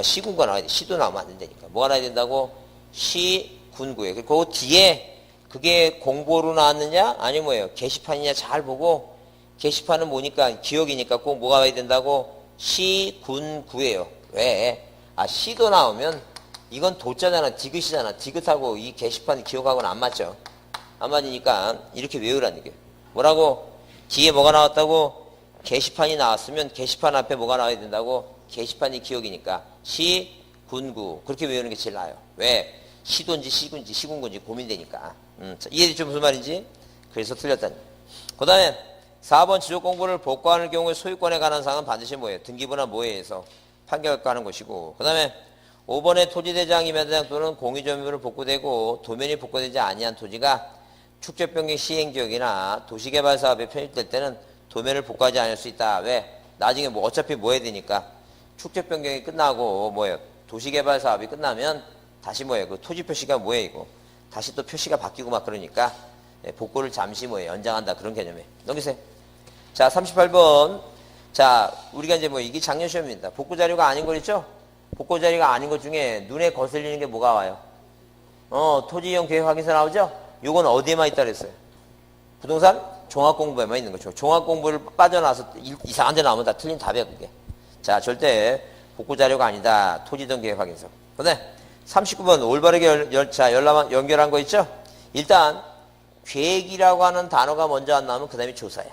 시군구가 나와야 돼. 시도 나오면 안 된다니까. 뭐가 나와야 된다고? 시군구에. 그리고 그 뒤에 그게 공보로 나왔느냐? 아니면 뭐예요? 게시판이냐? 잘 보고 게시판은 뭐니까 기억이니까 꼭 뭐가 와야 된다고? 시군구예요. 왜? 시도 나오면 이건 도자잖아, 디귿이잖아. 디귿하고 이 게시판 기억하고는 안 맞죠. 안 맞으니까 이렇게 외우라는 게. 뭐라고? 뒤에 뭐가 나왔다고? 게시판이 나왔으면 게시판 앞에 뭐가 나와야 된다고? 게시판이 기억이니까. 시, 군구. 그렇게 외우는 게 제일 나아요. 왜? 시도인지 시군지 시군구인지 고민되니까. 이해되죠? 무슨 말인지? 그래서 틀렸다니. 그 다음에 4번 지적공부를 복구하는 경우에 소유권에 관한 사항은 반드시 뭐예요? 등기부나 모해에서 판결하는 것이고. 그 다음에 5번에 토지대장, 임야대장 또는 공유점유물을 복구되고 도면이 복구되지 아니한 토지가 축적변경 시행지역이나 도시개발사업에 편입될 때는 도면을 복구하지 않을 수 있다. 왜? 나중에 뭐 어차피 뭐 해야 되니까 축적변경이 끝나고 뭐예요? 도시개발사업이 끝나면 다시 뭐예요? 그 토지 표시가 뭐예요? 이거 다시 또 표시가 바뀌고 막 그러니까 복구를 잠시 뭐예요? 연장한다. 그런 개념에 넘기세요. 자, 38번. 자, 우리가 이제 뭐 이게 작년 시험입니다. 복구 자료가 아닌 거 있죠? 복구 자료가 아닌 것 중에 눈에 거슬리는 게 뭐가 와요? 토지 이용 계획 확인서 나오죠? 요건 어디에만 있다 그랬어요? 부동산 종합공부에만 있는 거죠. 종합공부를 빠져나와서 이상한 데 나오면 다 틀린 답이야, 그게. 자, 절대 복구 자료가 아니다. 토지등 계획 확인서. 그다음에 39번 올바르게 연결한 거 있죠? 일단 계획이라고 하는 단어가 먼저 안 나오면 그 다음에 조사야.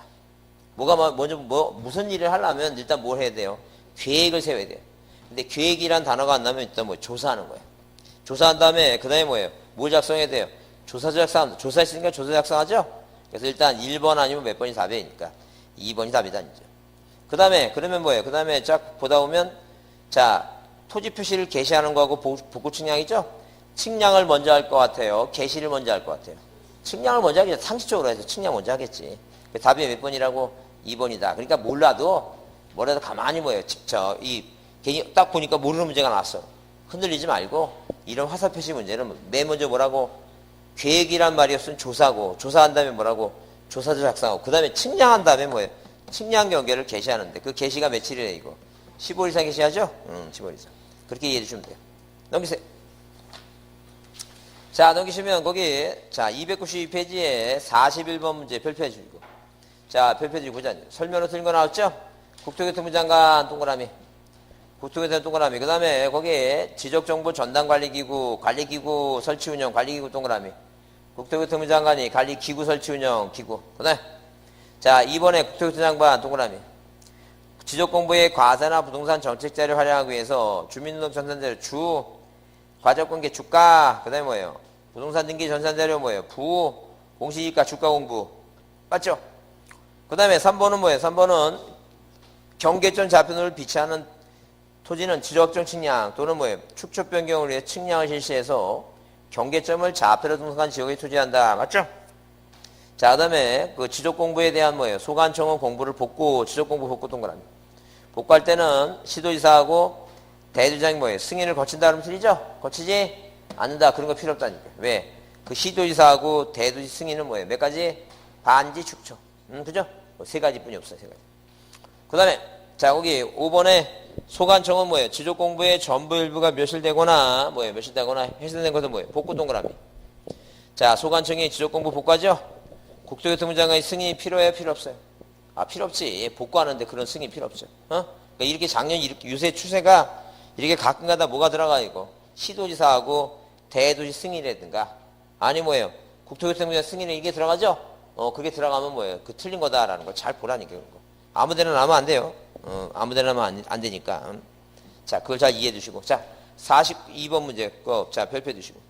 무슨 일을 하려면 일단 뭘 해야 돼요? 계획을 세워야 돼요. 근데 계획이란 단어가 안 나오면 일단 조사하는 거예요. 조사한 다음에 그 다음에 뭐예요? 뭘 작성해야 돼요? 조사서 작성합니다. 조사했으니까 조사 작성하죠? 그래서 일단 1번 아니면 몇 번이 답이니까 2번이 답이다, 이제. 그 다음에, 그러면 뭐예요? 그 다음에 쫙 보다 보면, 자, 토지 표시를 게시하는 거하고 복구 측량이죠? 측량을 먼저 할 것 같아요? 게시를 먼저 할 것 같아요? 측량을 먼저 하겠지. 상식적으로 해서 측량 먼저 하겠지. 답이 몇 번이라고? 2번이다. 그러니까 몰라도, 뭐라도 가만히 뭐예요? 직접, 괜히 딱 보니까 모르는 문제가 나왔어. 흔들리지 말고, 이런 화살 표시 문제는 맨 먼저 뭐라고? 계획이란 말이 없으면 조사고, 조사한 다음에 뭐라고? 조사서 작성하고, 그 다음에 측량한 다음에 뭐예요? 측량 경계를 게시하는데, 그 게시가 며칠이래, 이거? 15일 이상 게시하죠? 15일 이상. 그렇게 이해해 주시면 돼요. 넘기세요. 자, 넘기시면 거기, 자, 292페이지에 41번 문제 별표해 주시고. 자, 별표해 주고 보자. 설명으로 틀린 거 나왔죠? 국토교통부 장관 동그라미. 국토교통부 동그라미. 그 다음에 거기에 지적정보 전담관리기구, 관리기구 설치운영, 관리기구 동그라미. 국토교통부 장관이 관리기구 설치운영, 기구. 그 다음에 자, 이번에 국토교통부 장관 동그라미. 지적공부의 과세나 부동산 정책자를 활용하기 위해서 주민등록 전산자료 주, 과적관계 주가, 그 다음에 뭐예요? 부동산 등기 전산자료 뭐예요? 부, 공시지가 주가 공부. 맞죠? 그 다음에 3번은 뭐예요? 3번은 경계점 좌표를 비치하는 토지는 지적정 측량 또는 뭐예요? 축척 변경을 위해 측량을 실시해서 경계점을 좌표로 등록한 지역에 토지한다. 맞죠? 자, 그 다음에 그 지적공부에 대한 뭐예요? 소관청은 공부를 지적공부 복구 동그라미. 복구할 때는 시도지사하고 대도장이 뭐예요? 승인을 거친다 그러면 틀리죠? 거치지 않는다. 그런 거 필요 없다니까. 왜? 그 시도지사하고 대도지 승인은 뭐예요? 몇 가지? 반지, 축척. 그죠? 세 가지뿐이 없어요. 세 가지. 그 다음에 자, 거기 5번에 소관청은 뭐예요? 지적공부의 전부 일부가 멸실되거나 뭐예요? 멸실되거나 해소된 것은 뭐예요? 복구 동그라미. 자, 소관청이 지적공부 복구하죠? 국토교통부 장관의 승인이 필요해요? 필요 없어요? 아, 필요 없지. 복구하는데 그런 승인 필요 없죠. 그러니까 이렇게 작년 이렇게 요새 추세가 이렇게 가끔가다 뭐가 들어가 이거 시도지사하고 대도시 승인이라든가 아니 뭐예요? 국토교통부 승인에 이게 들어가죠? 그게 들어가면 뭐예요? 그 틀린 거다라는 걸 잘 보라니까 그런 거. 아무데나 나면 안 돼요. 아무데나 하면 안 되니까. 자, 그걸 잘 이해해 주시고. 자, 42번 문제 거 자, 별표 주시고.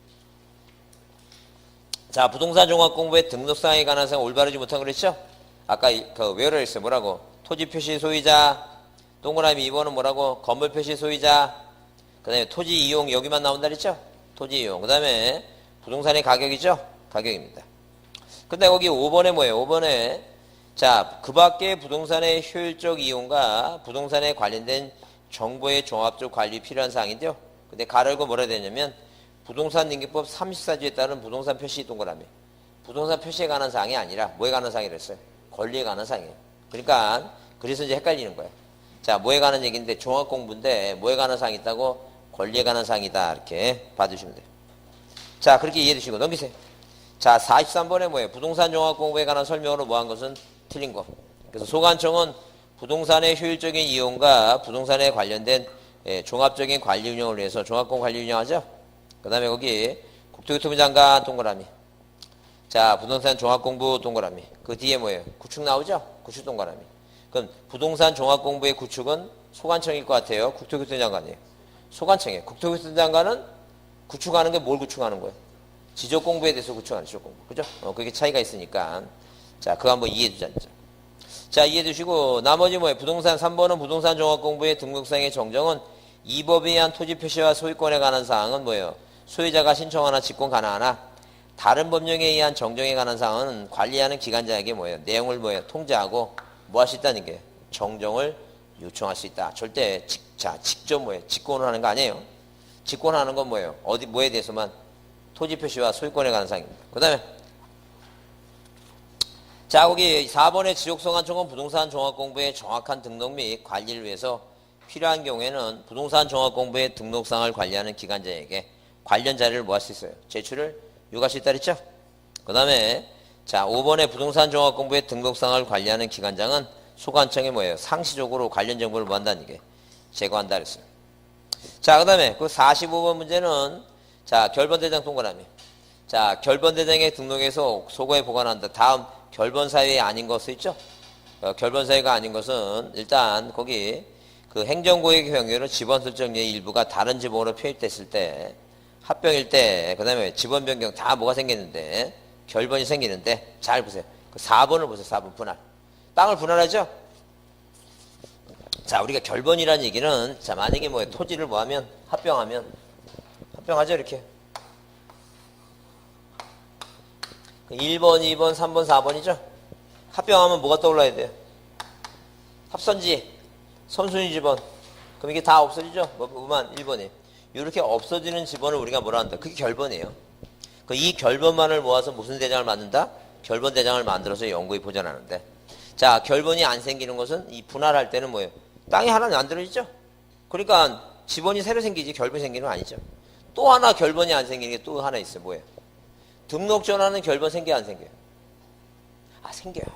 자, 부동산 종합공부의 등록사항에 관한 사항 올바르지 못한 거 그랬죠? 아까 그 외우라 했어요. 뭐라고? 토지 표시 소유자, 동그라미 2번은 뭐라고? 건물 표시 소유자, 그 다음에 토지 이용 여기만 나온다 그랬죠? 토지 이용. 그 다음에 부동산의 가격이죠? 가격입니다. 근데 거기 5번에 뭐예요? 5번에 자, 그 밖에 부동산의 효율적 이용과 부동산에 관련된 정보의 종합적 관리 필요한 사항인데요. 근데 가르고 뭐라 해야 되냐면 부동산 등기법 34조에 따른 부동산 표시 동그라미. 부동산 표시에 관한 사항이 아니라 뭐에 관한 사항이라 했어요? 권리에 관한 사항이에요. 그러니까 그래서 이제 헷갈리는 거예요. 자, 뭐에 관한 얘기인데 종합공부인데 뭐에 관한 사항이 있다고? 권리에 관한 사항이다. 이렇게 봐주시면 돼요. 자, 그렇게 이해해 주시고 넘기세요. 자, 43번에 뭐예요? 부동산 종합공부에 관한 설명으로 뭐한 것은 틀린 거. 그래서 소관청은 부동산의 효율적인 이용과 부동산에 관련된 종합적인 관리 운영을 위해서 종합공부 관리 운영하죠. 그 다음에 거기 국토교통부 장관 동그라미. 자, 부동산 종합공부 동그라미. 그 뒤에 뭐예요? 구축 나오죠? 구축 동그라미. 그럼 부동산 종합공부의 구축은 소관청일 것 같아요? 국토교통부 장관이에요? 소관청이에요. 국토교통부 장관은 구축하는 게 뭘 구축하는 거예요? 지적공부에 대해서 구축하는 지적공부. 그죠? 그게 차이가 있으니까. 자, 그거 한번 이해해 주자. 자, 이해해 주시고, 나머지 뭐예요? 부동산 3번은 부동산 종합공부의 등록상의 정정은 이 법에 의한 토지 표시와 소유권에 관한 사항은 뭐예요? 소유자가 신청하나 직권 가능하나 다른 법령에 의한 정정에 관한 사항은 관리하는 기관장에게 뭐예요? 내용을 뭐예요? 통제하고 뭐 할 수 있다는 게 정정을 요청할 수 있다. 절대 직접 뭐예요? 직권을 하는 거 아니에요. 직권하는 건 뭐예요? 어디 뭐에 대해서만 토지 표시와 소유권에 관한 사항입니다. 그 다음에 자, 거기 4번의 지적소관청은 부동산 종합공부의 정확한 등록 및 관리를 위해서 필요한 경우에는 부동산 종합공부의 등록상을 관리하는 기관장에게 관련 자료를 뭐 할 수 있어요? 제출을 요구할 수 있다 그랬죠? 그 다음에 자, 5번에 부동산 종합공부의 등록상을 관리하는 기관장은 소관청에 뭐예요? 상시적으로 관련 정보를 뭐 한다는 게 제거한다 그랬어요. 자, 그 다음에 그 45번 문제는 자, 결번대장 동그라미. 자, 결번대장에 등록해서 소고에 보관한다. 다음 결번사유에 아닌 거 쓰있죠? 결번사유가 아닌 것은 일단 거기 그 행정고액의 경우에는 지번 설정의 일부가 다른 지번으로 표입됐을 때 합병일 때 그 다음에 지번 변경 다 뭐가 생기는데 결번이 생기는데 잘 보세요. 그 4번을 보세요. 4번 분할. 땅을 분할하죠? 자, 우리가 결번이라는 얘기는 자, 만약에 뭐 토지를 뭐 하면 합병하죠 이렇게. 1번, 2번, 3번, 4번이죠? 합병하면 뭐가 떠올라야 돼요? 합선지, 선순위 지번. 그럼 이게 다 없어지죠? 뭐만 1번이. 이렇게 없어지는 지번을 우리가 뭐라 한다? 그게 결번이에요. 이 결번만을 모아서 무슨 대장을 만든다? 결번 대장을 만들어서 연구에 보존하는데. 자, 결번이 안 생기는 것은 이 분할할 때는 뭐예요? 땅이 하나 만들어지죠? 그러니까 지번이 새로 생기지 결번이 생기는 건 아니죠. 또 하나 결번이 안 생기는 게 또 하나 있어요. 뭐예요? 등록 전환은 결번 생겨요, 안 생겨요? 아, 생겨요.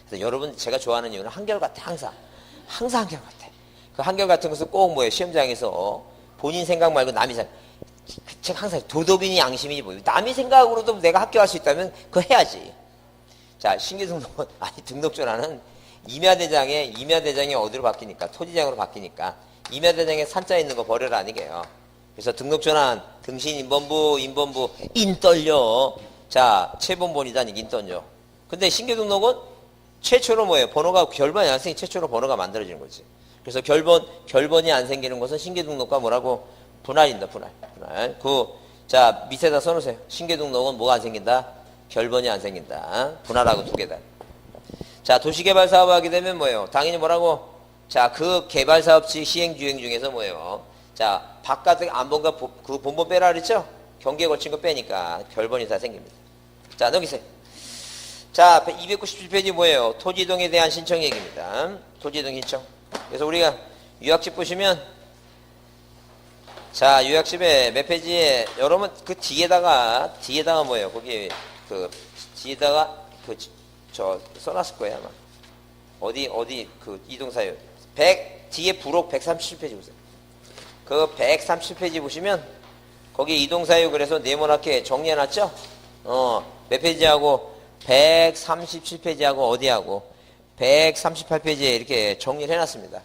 그래서 여러분 제가 좋아하는 이유는 한결같아. 항상 한결같아. 그 한결같은 것은 꼭 뭐예요? 시험장에서 본인 생각 말고 남이 생각. 책 항상 도덕이니 양심이니 뭐예요? 남이 생각으로도 내가 합격할 수 있다면 그거 해야지. 자, 신규등록은 아니 등록 전환은 임야대장이 어디로 바뀌니까 토지장으로 바뀌니까 임야대장에 산자 있는 거 버려라 아니게요. 그래서 등록 전환 등신 인번부 인떨려. 자, 최본본이다 인떨려. 근데 신규등록은 최초로 뭐예요? 번호가 결번이 안 생기 최초로 번호가 만들어지는 거지. 그래서 결번이 안 생기는 것은 신규등록과 뭐라고? 분할입니다. 분할. 자, 밑에다 써놓으세요. 신규등록은 뭐가 안 생긴다? 결번이 안 생긴다. 분할하고 두 개다. 자, 도시개발 사업을 하게 되면 뭐예요? 당연히 뭐라고? 자, 그 개발사업지 시행주행 중에서 뭐예요? 자, 바깥에 안본과 그 본본 빼라 그랬죠? 경계에 걸친 거 빼니까 결번이 다 생깁니다. 자, 넘기세요. 자, 297페이지 뭐예요? 토지이동에 대한 신청 얘기입니다. 토지이동 신청. 그래서 우리가 유학집 보시면 자, 유학집에 몇 페이지에 여러분 그 뒤에다가 뭐예요? 거기 그 뒤에다가 써놨을 거예요 아마. 어디 그 이동사유 100 뒤에 부록 137페이지 보세요. 그 137페이지 보시면 거기 이동사유 그래서 네모나게 정리해놨죠? 몇 페이지하고 137페이지하고 어디하고 138페이지에 이렇게 정리를 해놨습니다.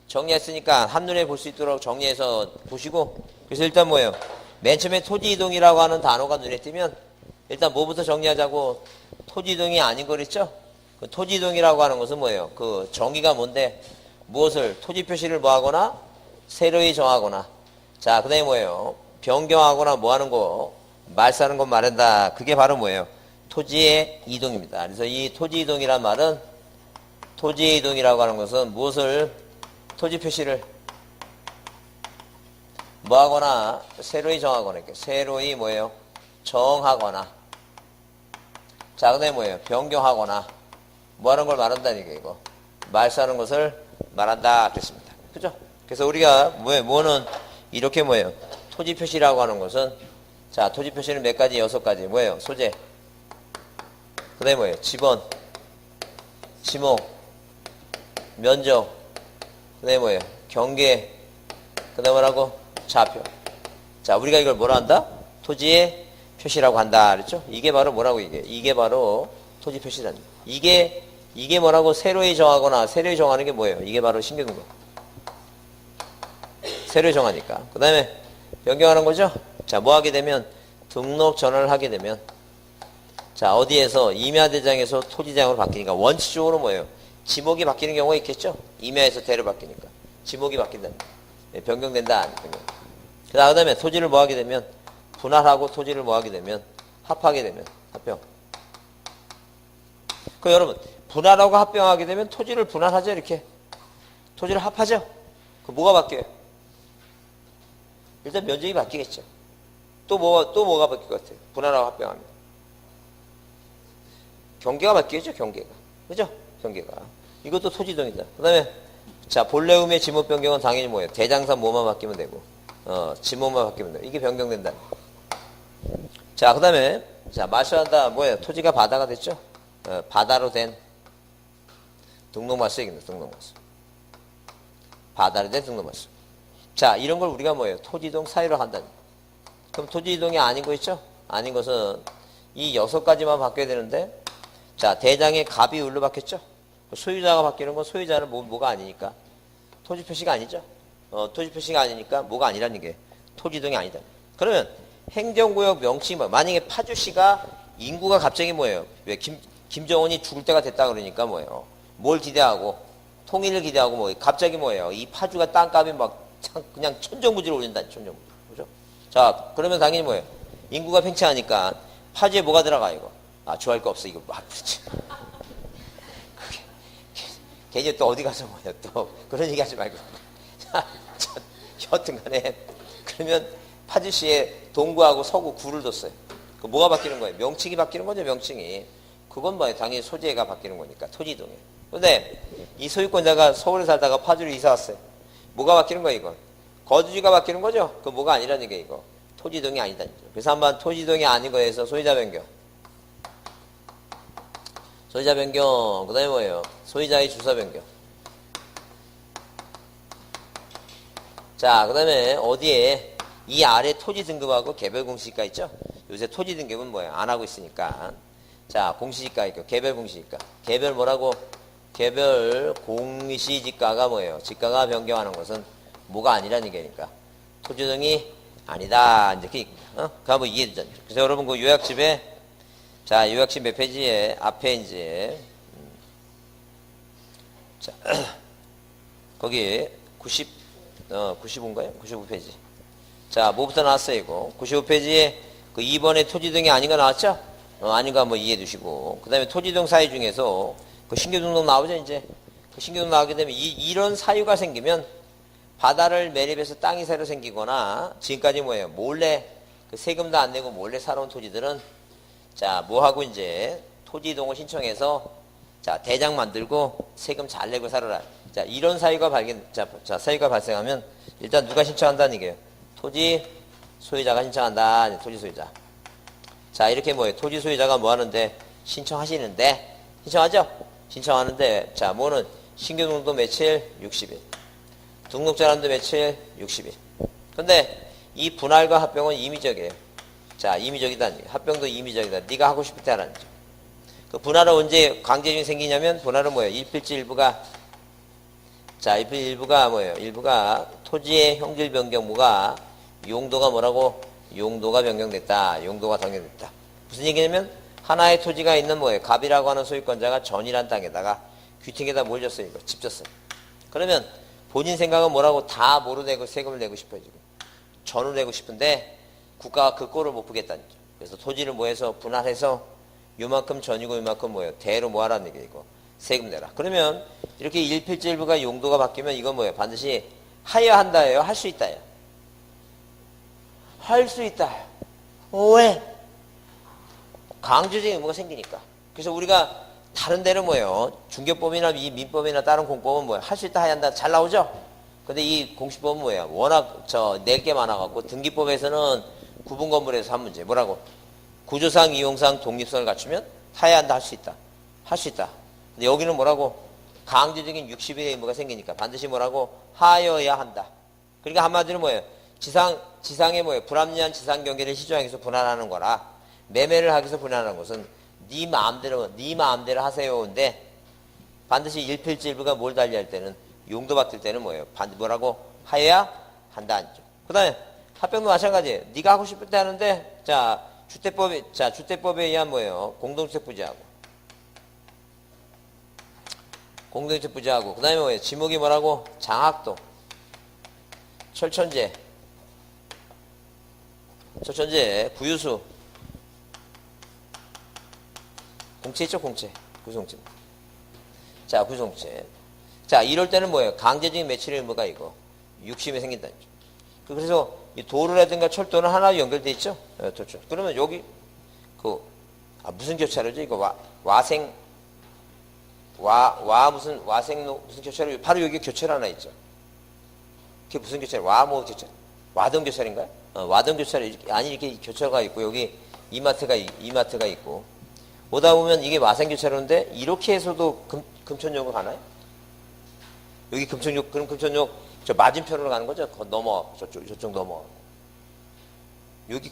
정리했으니까 한눈에 볼 수 있도록 정리해서 보시고. 그래서 일단 뭐예요? 맨 처음에 토지이동이라고 하는 단어가 눈에 띄면 일단 뭐부터 정리하자고? 토지이동이 아닌 거 그랬죠? 그 토지이동이라고 하는 것은 뭐예요? 그 정의가 뭔데? 무엇을 토지표시를 뭐 하거나 새로이 정하거나 자, 그 다음에 뭐예요? 변경하거나 뭐 하는 거 말사는 것 말한다. 그게 바로 뭐예요? 토지의 이동입니다. 그래서 이 토지이동이란 말은 토지의 이동이라고 하는 것은 무엇을 토지 표시를 뭐 하거나 새로이 정하거나 이렇게 새로이 뭐예요? 정하거나 자, 그 다음에 뭐예요? 변경하거나 뭐 하는 걸 말한다는 게 이거 말사하는 것을 말한다 그랬습니다. 그죠? 그래서 우리가 뭐는 이렇게 뭐예요? 토지 표시라고 하는 것은 자, 토지 표시는 몇 가지? 6가지 뭐예요? 소재 그 다음에 뭐예요? 지번 지목 면적 그 다음에 뭐예요? 경계 그 다음에 뭐라고? 좌표. 자, 우리가 이걸 뭐라 한다? 토지의 표시라고 한다 그랬죠? 이게 바로 뭐라고 이게 바로 토지 표시란 이게 뭐라고? 새로이 정하거나 새로이 정하는 게 뭐예요? 이게 바로 신규등록 새로이 정하니까. 그 다음에 변경하는 거죠? 자, 뭐 하게 되면 등록 전환을 하게 되면 자, 어디에서 임야대장에서 토지장으로 바뀌니까 원칙적으로 뭐예요? 지목이 바뀌는 경우가 있겠죠? 임야에서 대로 바뀌니까 지목이 바뀐다. 변경된다. 그 다음에 토지를 뭐 하게 되면 분할하고 토지를 뭐 하게 되면 합하게 되면 합병. 그 여러분 분할하고 합병하게 되면 토지를 분할하죠. 이렇게 토지를 합하죠. 그 뭐가 바뀌어요? 일단 면적이 바뀌겠죠. 또 뭐가 바뀔 것 같아요? 분할하고 합병하면 경계가 바뀌겠죠. 경계가 그죠? 경계가 이것도 토지이동이다. 그 다음에 자, 본래 의미의 지목 변경은 당연히 뭐예요? 대장사 뭐만 바뀌면 되고 지목만 바뀌면 돼요. 이게 변경된다. 자, 그 다음에 자, 마셔한다 뭐예요? 토지가 바다가 됐죠? 바다로 된 등록마수 얘기입니다. 등록마수. 바다로 된 등록마수. 자, 이런 걸 우리가 뭐예요? 토지이동 사유로 한다는. 그럼 토지이동이 아닌 거 있죠? 아닌 것은 이 6가지만 바뀌어야 되는데, 자, 대장의 갑이 을로 바뀌었죠? 소유자가 바뀌는 건 소유자는 뭐가 아니니까 토지 표시가 아니죠? 토지 표시가 아니니까 뭐가 아니라는 게 토지이동이 아니다. 그러면 행정구역 명칭이 뭐, 만약에 파주시가 인구가 갑자기 뭐예요? 왜 김정은이 죽을 때가 됐다 그러니까 뭐예요? 뭘 기대하고 통일을 기대하고 뭐 갑자기 뭐예요? 이 파주가 땅값이 막 그냥 천정부지로 올린다. 천정부지. 그죠? 자, 그러면 당연히 뭐예요? 인구가 팽창하니까 파주에 뭐가 들어가 이거? 아, 좋아할 거 없어 이거 막 그렇지. 괜히 또 어디 가서 뭐예요? 또 그런 얘기 하지 말고. 자, 여튼간에 그러면 파주시에 동구하고 서구 구를 뒀어요. 그 뭐가 바뀌는 거예요? 명칭이 바뀌는 거죠. 명칭이. 그건 뭐예요? 당연히 소재가 바뀌는 거니까 토지이동에. 근데 이 소유권자가 서울에 살다가 파주로 이사 왔어요. 뭐가 바뀌는 거예요? 이건 거주지가 바뀌는 거죠. 그 뭐가 아니라는 게 이거 토지이동이 아니다. 그래서 한번 토지이동이 아닌 거에서 소유자 변경. 소유자 변경. 그 다음에 뭐예요? 소유자의 주소 변경. 자, 그 다음에 어디에 이 아래 토지 등급하고 개별 공시지가 있죠? 요새 토지 등급은 뭐예요? 안 하고 있으니까. 자, 공시지가 있고 개별 공시지가. 개별 뭐라고? 개별 공시지가가 뭐예요? 지가가 변경하는 것은 뭐가 아니라는 얘기니까 토지 등이 아니다. 이제 그거 한번 이해되죠. 그래서 여러분 그 요약집에 자, 요약집 몇 페이지에 앞에 이제 자, 거기 95인가요? 95페이지. 자, 뭐부터 나왔어요, 이거? 95페이지에 그 2번에 토지등이 아닌 거 나왔죠? 아닌 거 한번 이해해 두시고. 그 다음에 토지등 사유 중에서 그 신규등록 나오죠, 이제? 그 신규등록 나오게 되면 이런 사유가 생기면 바다를 매립해서 땅이 새로 생기거나 지금까지 뭐예요? 몰래 그 세금도 안 내고 몰래 살아온 토지들은 자, 뭐 하고 이제 토지이동을 신청해서 자, 대장 만들고 세금 잘 내고 살아라. 자, 이런 사유가 사유가 발생하면 일단 누가 신청한다는 얘기예요? 토지 소유자가 신청한다. 토지 소유자. 자, 이렇게 뭐예요? 토지 소유자가 뭐 하는데 신청하시는데 신청하죠? 신청하는데 자, 뭐는 신규 등록도 며칠? 60일. 등록자람도 며칠? 60일. 근데 이 분할과 합병은 임의적이에요. 자, 임의적이다. 합병도 임의적이다. 네가 하고 싶을 때 하라는 거죠. 그 분할은 언제 강제적이 생기냐면 분할은 뭐예요? 일필지 일부가 자, 일필지 일부가 뭐예요? 일부가 토지의 형질 변경무가 용도가 뭐라고? 용도가 변경됐다. 용도가 변경됐다. 무슨 얘기냐면 하나의 토지가 있는 뭐예요? 갑이라고 하는 소유권자가 전이란 땅에다가 귀퉁에다 뭘 줬어요? 이거 집 줬어요. 그러면 본인 생각은 뭐라고? 다 뭐로 내고 세금을 내고 싶어요, 지금. 전으로 내고 싶은데 국가가 그 꼴을 못 보겠다는 거죠. 그래서 토지를 뭐 해서 분할해서 요만큼 전이고 요만큼 뭐예요? 대로 뭐 하라는 얘기예요, 이거. 세금 내라. 그러면 이렇게 일필지 일부가 용도가 바뀌면 이건 뭐예요? 반드시 하여야 한다예요? 할 수 있다예요? 할 수 있다. 왜? 강제적인 의무가 생기니까. 그래서 우리가 다른 데는 뭐예요? 중개법이나 이 민법이나 다른 공법은 뭐예요? 할 수 있다, 해야 한다. 잘 나오죠? 근데 이 공시법은 뭐예요? 워낙 낼 게 많아갖고 등기법에서는 구분 건물에서 한 문제. 뭐라고? 구조상, 이용상, 독립성을 갖추면 해야 한다, 할 수 있다. 할 수 있다. 근데 여기는 뭐라고? 강제적인 60일의 의무가 생기니까 반드시 뭐라고? 하여야 한다. 그러니까 한마디로 뭐예요? 지상에 뭐예요? 불합리한 지상 경계를 시정하기 위해서 분할하는 거라. 매매를 하기 위해서 분할하는 것은 네 마음대로 하세요인데 반드시 일필지 일부가 뭘 달리할 때는 용도 받을 때는 뭐예요? 뭐라고? 하여야 한다. 그 다음에 합병도 마찬가지예요. 네가 하고 싶을 때 하는데 자, 주택법에 의한 뭐예요? 공동주택 부지하고 공동주택 부지하고 그 다음에 뭐예요? 지목이 뭐라고? 장학도 철천제 구유수 공채 있죠? 공채 구성채. 자, 구성채. 자, 이럴 때는 뭐예요? 강제적인 매출의 의무가 이거 60이 생긴다는 거죠. 그래서 이 도로라든가 철도는 하나로 연결돼 있죠? 그렇죠. 그러면 여기 무슨 교차로죠? 이거 무슨 교차로? 바로 여기 교차로 하나 있죠. 그게 무슨 교차로? 교차로? 와동 교차로인가요? 와동 교차로 이렇게 교차로가 있고 여기 이마트가 있고. 오다 보면 이게 와생교차로인데 이렇게 해서도 금천역으로 가나요? 여기 금천역, 그럼 금천역 저 맞은편으로 가는 거죠? 넘어, 저쪽 넘어. 여기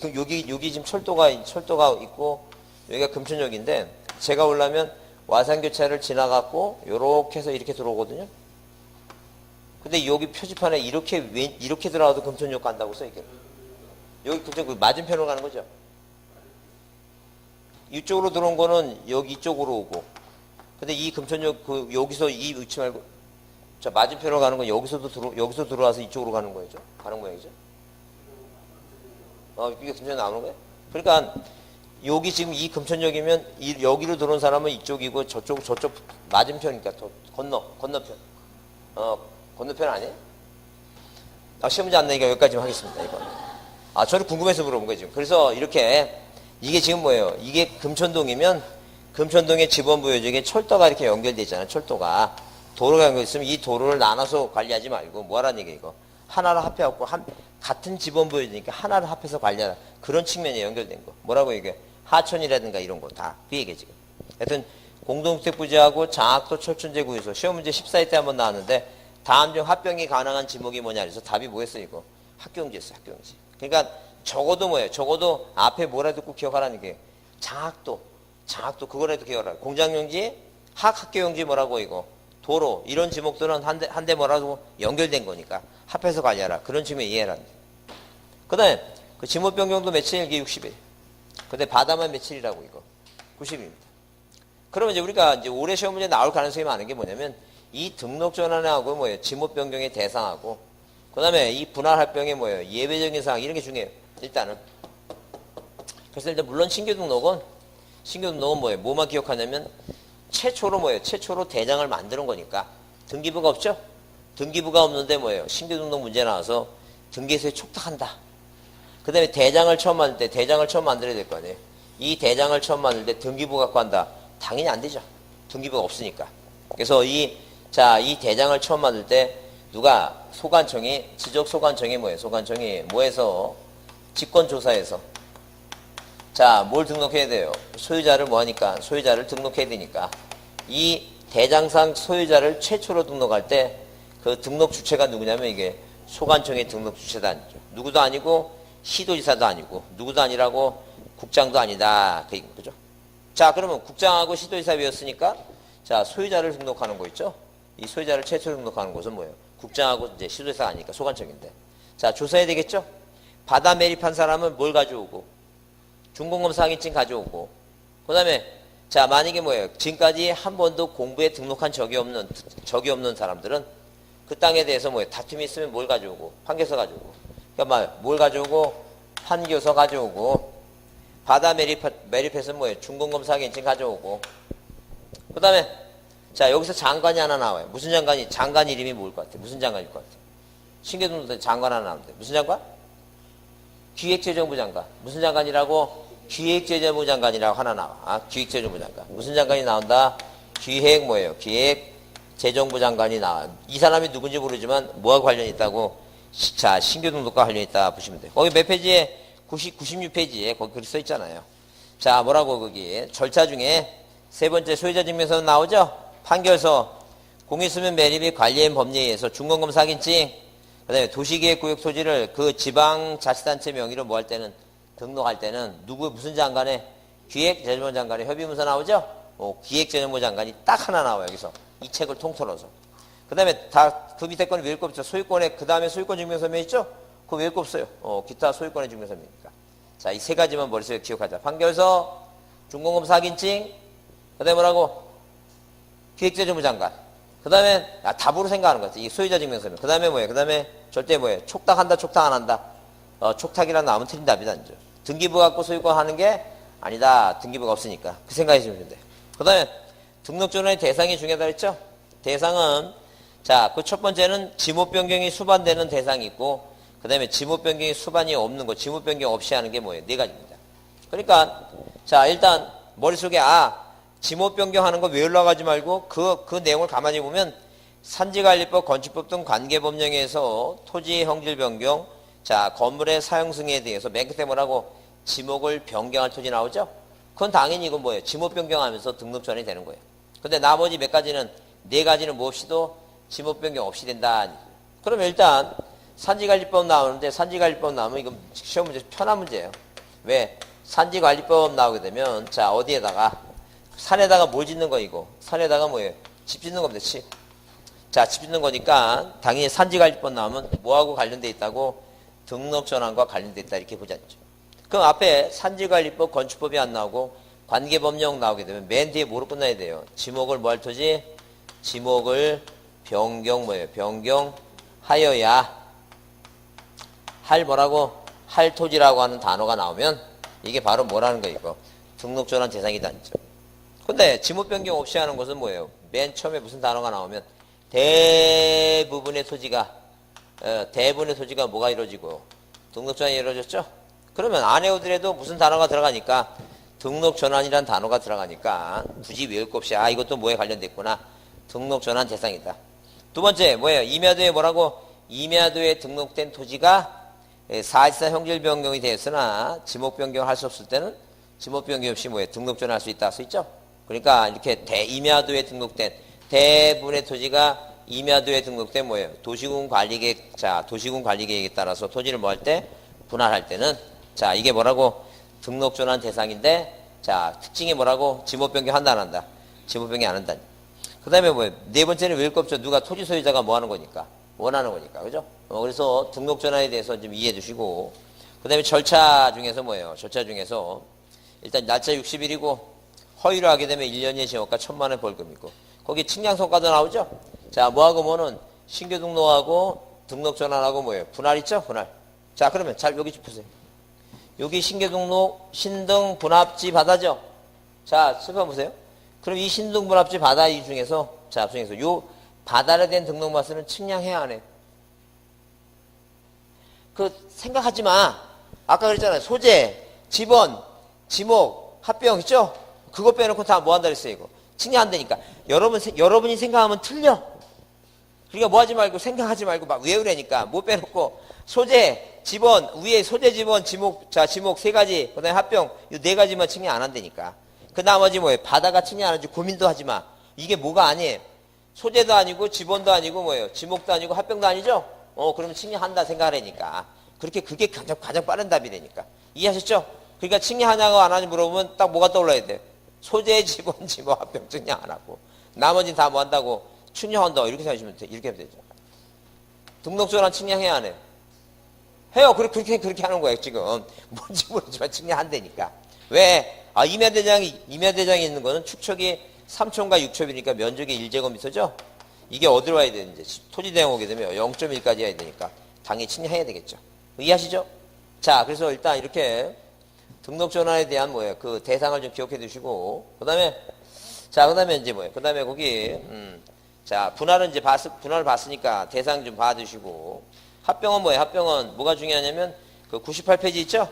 지금 철도가 있고, 여기가 금천역인데, 제가 오려면 와산교차를 지나갔고, 요렇게 해서 이렇게 들어오거든요? 근데 여기 표지판에 이렇게 들어가도 금천역 간다고 써있거든요. 여기 금천역 맞은편으로 가는 거죠? 이쪽으로 들어온 거는 여기 이쪽으로 오고, 근데 이 금천역, 여기서 이 위치 말고, 자, 맞은편으로 가는 건 여기서 들어와서 이쪽으로 가는 거죠? 가는 모양이죠? 이게 금천역 나오는 거예요? 그러니까, 여기 지금 이 금천역이면, 여기로 들어온 사람은 이쪽이고, 저쪽 맞은편이니까, 건너편. 건너편 아니에요? 시험 문제 안 내니까 여기까지만 하겠습니다, 이거. 저를 궁금해서 물어본 거예요, 지금. 그래서 이렇게, 이게 지금 뭐예요? 이게 금천동이면, 금천동의 지번부여지에 철도가 이렇게 연결되어 있잖아요, 철도가. 도로가 연결있으면 이 도로를 나눠서 관리하지 말고, 뭐 하라는 얘기예요, 이거. 하나를 합해갖고, 같은 지번부여지니까 하나를 합해서 관리하라. 그런 측면에 연결된 거. 뭐라고 얘기해? 하천이라든가 이런 거 다 그 얘기해, 지금. 하여튼, 공동주택 부지하고 장학도 철천제 구에서 시험 문제 14회 때 한번 나왔는데, 다음 중 합병이 가능한 지목이 뭐냐 그래서 답이 뭐였어요, 이거? 학교용지였어요, 학교용지. 그러니까, 적어도 뭐예요? 적어도 앞에 뭐라도 꼭 기억하라는 게, 장학도, 그거라도 기억하라. 공장용지, 학교용지 뭐라고 이거? 도로, 이런 지목들은 한 대 뭐라도 연결된 거니까 합해서 관리하라. 그런 측면 이해해라. 그 다음에 그 지목 변경도 며칠? 이게 60일. 근데 바다만 며칠이라고 이거? 90일입니다. 그러면 이제 우리가 이제 올해 시험 문제 나올 가능성이 많은 게 뭐냐면 이 등록 전환하고 뭐예요? 지목 변경의 대상하고 그 다음에 이 분할 합병의 뭐예요? 예외적인 사항 이런 게 중요해요. 일단은. 그래서 일단 물론 신규 등록은 뭐예요? 뭐만 기억하냐면 최초로 뭐예요? 최초로 대장을 만드는 거니까 등기부가 없죠? 등기부가 없는데 뭐예요? 신규 등록 문제 나와서 등기소에 촉탁한다. 그 다음에 대장을 처음 만들 때 대장을 처음 만들어야 될 거 아니에요? 이 대장을 처음 만들 때 등기부 갖고 한다. 당연히 안 되죠. 등기부가 없으니까. 그래서 이 대장을 처음 만들 때 누가 지적소관청이 뭐예요? 소관청이 뭐해서 직권조사해서 뭘 등록해야 돼요? 소유자를 뭐하니까? 소유자를 등록해야 되니까. 이 대장상 소유자를 최초로 등록할 때 그 등록 주체가 누구냐면 이게 소관청의 등록 주체도 아니죠. 누구도 아니고 시도지사도 아니고 누구도 아니라고 국장도 아니다. 그죠? 자, 그러면 국장하고 시도지사 외웠으니까 소유자를 등록하는 거 있죠? 이 소유자를 최초로 등록하는 것은 뭐예요? 국장하고 이제 시도지사가 아니니까 소관청인데. 조사해야 되겠죠? 받아 매립한 사람은 뭘 가져오고 중공검사 확인증 가져오고 그 다음에 만약에 뭐예요? 지금까지 한 번도 공부에 등록한 적이 없는 사람들은 그 땅에 대해서 뭐예요? 다툼이 있으면 뭘 가져오고 판결서 가져오고 그러니까 뭘 가져오고 판교서 가져오고 받아 매립해서 뭐예요? 중공검사 확인증 가져오고 그 다음에 여기서 장관이 하나 나와요. 무슨 장관이? 장관 이름이 뭘 것 같아? 무슨 장관일 것 같아? 신규등록대 장관 하나 나오는데 무슨 장관? 기획재정부 장관. 무슨 장관이라고? 기획재정부 장관이라고 하나 나와. 기획재정부 장관. 무슨 장관이 나온다? 기획 뭐예요? 기획재정부 장관이 나와. 이 사람이 누군지 모르지만 뭐와 관련이 있다고? 신규 등록과 관련이 있다 보시면 돼요. 거기 몇 페이지에? 96페이지에 거기 글이 써 있잖아요. 뭐라고 거기 절차 중에 세 번째 소유자 증명서 나오죠? 판결서, 공유수면 매립이 관리인 법리에 의해서 중공검사 확인증, 그 다음에 도시계획구역 토지를 그 지방자치단체 명의로 뭐 할 때는, 등록할 때는, 무슨 장관의? 기획재정부 장관의 협의문서 나오죠? 기획재정부 장관이 딱 하나 나와요, 여기서. 이 책을 통틀어서. 그 다음에 그 밑에 거는 외울 거 없죠. 소유권에, 그 다음에 소유권 증명서명 있죠? 그거 외울 거 없어요. 기타 소유권의 증명서명이니까. 이 세 가지만 머릿속에 기억하자. 판결서, 중공검사 확인증, 그 다음에 뭐라고? 기획재정부 장관. 그 다음에, 답으로 생각하는 것 같아. 이 소유자 증명서명. 그 다음에 뭐예요? 그 다음에 절대 뭐예요? 촉탁한다, 촉탁 안 한다. 촉탁이란 나오면 틀린 답이다. 이제. 등기부 갖고 소유권 하는 게 아니다. 등기부가 없으니까. 그 생각해주면 돼. 그 다음에 등록전환의 대상이 중요하다 그랬죠? 대상은, 그 첫 번째는 지목 변경이 수반되는 대상이 있고, 그 다음에 지목 변경이 수반이 없는 거, 지목 변경 없이 하는 게 뭐예요? 네 가지입니다. 그러니까, 일단, 머릿속에, 지목 변경하는 거 외우려고 하지 말고 그 내용을 가만히 보면 산지관리법, 건축법 등 관계법령에서 토지 형질 변경, 건물의 사용 승인에 대해서 맨 끝에 뭐라고? 지목을 변경할 토지 나오죠? 그건 당연히 이건 뭐예요? 지목 변경하면서 등록 전환이 되는 거예요. 근데 나머지 몇 가지는, 네 가지는 뭐 없이도 지목 변경 없이 된다. 그러면 일단 산지관리법 나오는데, 산지관리법 나오면 이건 시험 문제 편한 문제예요. 왜? 산지관리법 나오게 되면, 자, 어디에다가, 산에다가 뭘 짓는 거 이거? 산에다가 뭐예요? 집 짓는 겁니다, 집. 자, 집 짓는 거니까 당연히 산지관리법 나오면 뭐하고 관련돼 있다고? 등록 전환과 관련돼 있다 이렇게 보지 않죠. 그럼 앞에 산지관리법, 건축법이 안 나오고 관계법령 나오게 되면 맨 뒤에 뭐로 끝나야 돼요? 지목을 뭐 할 토지? 지목을 변경 뭐예요? 변경하여야 할 뭐라고? 할 토지라고 하는 단어가 나오면 이게 바로 뭐라는 거예요? 이거 등록 전환 대상이다. 근데 지목 변경 없이 하는 것은 뭐예요? 맨 처음에 무슨 단어가 나오면 대부분의 토지가 뭐가 이루어지고 등록 전환이 이루어졌죠? 그러면 안 외우더라도 무슨 단어가 들어가니까 등록 전환이라는 단어가 들어가니까 굳이 외울 것 없이 이것도 뭐에 관련됐구나. 등록 전환 대상이다. 두 번째 뭐예요? 임야도에 뭐라고? 임야도에 등록된 토지가 사실상 형질 변경이 되었으나 지목 변경을 할 수 없을 때는 지목 변경 없이 뭐예요? 등록 전환할 수 있다 할 수 있죠? 그러니까 이렇게 임야도에 등록된 대부분의 토지가 임야도에 등록된 뭐예요? 도시군 관리계획, 자, 도시군 관리계획에 따라서 토지를 뭐 할 때? 분할할 때는, 자, 이게 뭐라고? 등록 전환 대상인데, 자, 특징이 뭐라고? 지목 변경 한다, 안 한다? 지목 변경 안 한다. 그 다음에 뭐예요? 네 번째는 외울 거 없죠. 누가 토지 소유자가 뭐 하는 거니까? 원하는 거니까. 그죠? 그래서 등록 전환에 대해서 좀 이해해 주시고, 그 다음에 절차 중에서 뭐예요? 절차 중에서, 일단 날짜 60일이고, 허위로 하게 되면 1년의 징역과 1,000만 원 벌금이고, 거기 측량성과도 나오죠? 자, 뭐하고 뭐는 신규 등록하고 등록 전환하고 뭐예요? 분할 있죠? 분할. 자, 그러면 잘 여기 좀 보세요. 여기 신규 등록, 신등 분합지 바다죠? 자, 살펴보세요. 그럼 이 신등 분합지 바다 이 중에서, 자, 중에서 요 바다에 대한 등록마스는 측량해야 안 해? 생각하지 마. 아까 그랬잖아요. 소재, 지번, 지목, 합병 있죠? 그거 빼놓고 다 뭐 한다 그랬어요, 이거. 측량 안 되니까. 여러분이 생각하면 틀려. 그러니까 뭐 하지 말고 생각하지 말고 막 외우라니까. 뭐 빼놓고 소재, 지번, 위에 소재, 지번, 지목, 자, 지목 세 가지, 그 다음에 합병, 이 네 가지만 측량 안 한다니까. 그 나머지 뭐예요? 바다가 측량 안 하는지 고민도 하지 마. 이게 뭐가 아니에요. 소재도 아니고, 지번도 아니고, 뭐예요? 지목도 아니고, 합병도 아니죠? 그러면 측량한다 생각하라니까. 그게 가장 빠른 답이라니까. 이해하셨죠? 그러니까 측량하냐고 안 하냐고 물어보면 딱 뭐가 떠올라야 돼? 소재, 지번, 지목, 합병 측량 안 하고. 나머지는 다 뭐 한다고? 측량한다. 이렇게 생각하시면 돼. 이렇게 하면 되죠. 등록 전환 측량해야 안 해요? 해요. 그렇게 하는 거예요, 지금. 뭔지 모르지만 측량한다니까. 왜? 임야대장이 있는 거는 축척이 3촌과 6촌이니까 면적이 1제곱미터죠? 이게 어디로 와야 되는지. 토지대장 오게 되면 0.1까지 해야 되니까 당연히 측량해야 되겠죠. 이해하시죠? 자, 그래서 일단 이렇게 등록 전환에 대한 뭐예요? 그 대상을 좀 기억해 두시고, 그 다음에 이제 뭐예요? 그 다음에 거기, 자, 분할은 이제 분할을 봤으니까 대상 좀 봐두시고, 합병은 뭐예요? 합병은 뭐가 중요하냐면, 그 98페이지 있죠?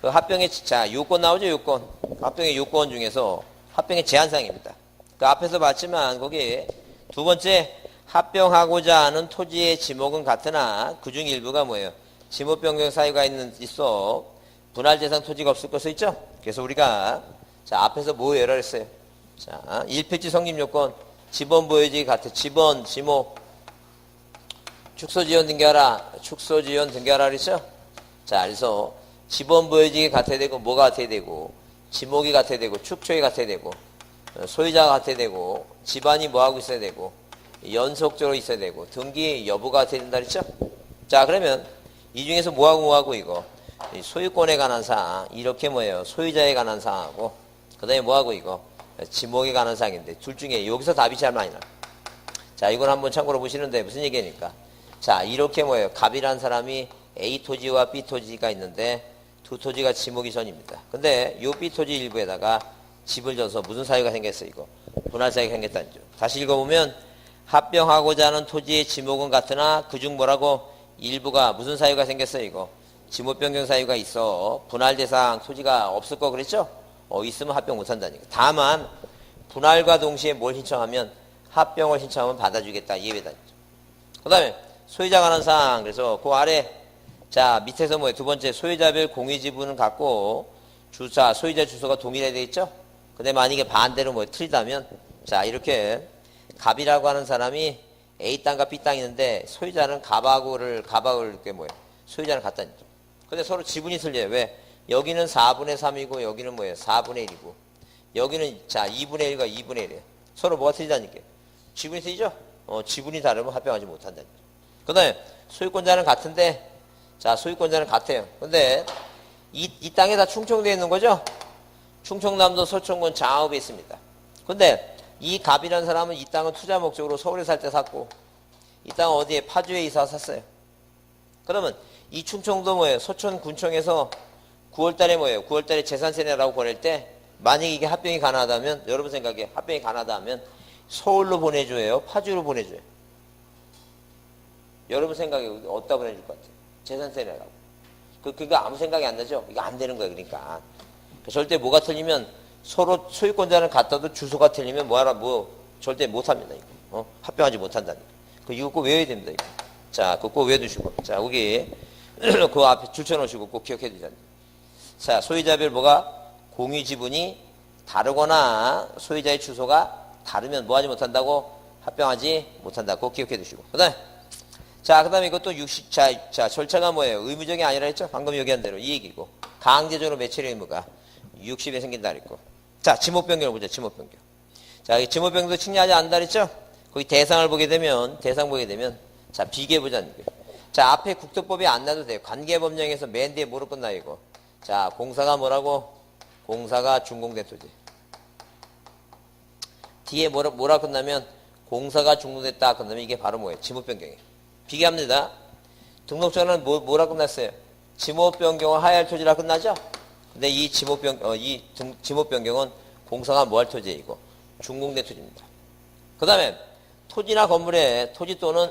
그 합병의, 자, 요건 나오죠? 요건. 합병의 요건 중에서 합병의 제한사항입니다. 그 앞에서 봤지만, 거기 두 번째, 합병하고자 하는 토지의 지목은 같으나, 그중 일부가 뭐예요? 지목 변경 사유가 있어. 분할 대상 토지가 없을 것을 있죠? 그래서 우리가, 자, 앞에서 뭐 예를 했어요? 자, 1필지 성립 요건, 지번 보여지기 같아. 지번, 지목, 축소지원 등기하라. 축소지원 등기하라 그랬죠? 자, 그래서 지번 보여지기 같아야 되고, 뭐가 같아야 되고, 지목이 같아야 되고, 축초이 같아야 되고, 소유자가 같아야 되고, 집안이 뭐하고 있어야 되고, 연속적으로 있어야 되고, 등기 여부가 같아야 된다 그랬죠? 자, 그러면 이 중에서 뭐하고 이거. 소유권에 관한 사항, 이렇게 뭐예요? 소유자에 관한 사항하고, 그 다음에 뭐하고 이거. 지목에 관한 사항인데, 둘 중에 여기서 답이 잘 많이 나. 자, 이걸 한번 참고로 보시는데 무슨 얘기니까. 자, 이렇게 뭐예요? 갑이라는 사람이 A 토지와 B 토지가 있는데 두 토지가 지목이 전입니다. 근데 요 B 토지 일부에다가 집을 져서 무슨 사유가 생겼어요, 이거? 분할 사유가 생겼다는 점. 다시 읽어보면 합병하고자 하는 토지의 지목은 같으나 그중 뭐라고? 일부가 무슨 사유가 생겼어요, 이거? 지목 변경 사유가 있어. 분할 대상 토지가 없을 거 그랬죠? 있으면 합병 못 한다니까. 다만 분할과 동시에 뭘 신청하면 합병을 신청하면 받아주겠다. 예외다. 그 다음에 소유자 관한 사항. 그래서 그 아래 자, 밑에서 두 번째 소유자별 공유 지분은 같고 주사 소유자 주소가 동일해야 되겠죠? 근데 만약에 반대로 틀리다면 자, 이렇게 갑이라고 하는 사람이 A 땅과 B 땅이 있는데 소유자는 갑하고 이렇게 소유자는 같다는 거죠. 근데 서로 지분이 틀려요. 왜? 여기는 4분의 3이고 여기는 4분의 1이고 여기는 자 2분의 1과 2분의 1이에요. 서로 뭐가 틀리다니까요? 지분이 틀리죠? 지분이 다르면 합병하지 못한다는 거죠. 그 다음에 소유권자는 같은데 자 소유권자는 같아요. 근데 이 땅에 다 충청되어 있는 거죠? 충청남도 서천군 장읍에 있습니다. 근데 이 갑이라는 사람은 이 땅은 투자 목적으로 서울에 살 때 샀고 이 땅은 어디에 파주에 이사 샀어요. 그러면 이 충청도 서천군청에서 9월달에 9월달에 재산세 내라고 보낼 때 만약에 이게 합병이 가능하다면 여러분 생각에 합병이 가능하다면 서울로 보내줘요? 파주로 보내줘요? 여러분 생각에 어디다 보내줄 것 같아요? 재산세 내라고. 그거 아무 생각이 안 나죠? 이거 안 되는 거예요. 그러니까. 절대 뭐가 틀리면 서로 소유권자는 같아도 주소가 틀리면 절대 못합니다. 이거. 합병하지 못한다니까. 이거 꼭 외워야 됩니다. 이거. 자, 그거 꼭 외워두시고. 자, 여기 그 앞에 줄쳐놓으시고 꼭 기억해 두자. 자, 소유자별 공유 지분이 다르거나 소유자의 주소가 다르면 뭐하지 못한다고? 합병하지 못한다. 꼭 기억해 두시고. 그 다음에 이것도 자, 절차가 의무적이 아니라 했죠? 방금 얘기한 대로 이 얘기고. 강제적으로 매칠 의무가 60에 생긴다 그랬고. 자, 지목변경을 보자, 지목변경. 자, 이 지목변경도 측량하지 않는다 그랬죠? 거기 대상 보게 되면, 자, 비교해보자는 거예요. 자, 앞에 국토법이 안 나도 돼요. 관계법령에서 맨 뒤에 뭐로 끝나, 이거. 자, 공사가 뭐라고? 공사가 준공된 토지. 뒤에 뭐라 끝나면 공사가 준공됐다 끝나면 이게 바로 지목변경이에요. 비교합니다. 등록전은 뭐라 끝났어요? 지목변경을 하야할 토지라 끝나죠? 근데 이 지목변경은 공사가 뭐할 토지예요, 이거? 준공된 토지입니다. 그 다음에 토지나 건물에 토지 또는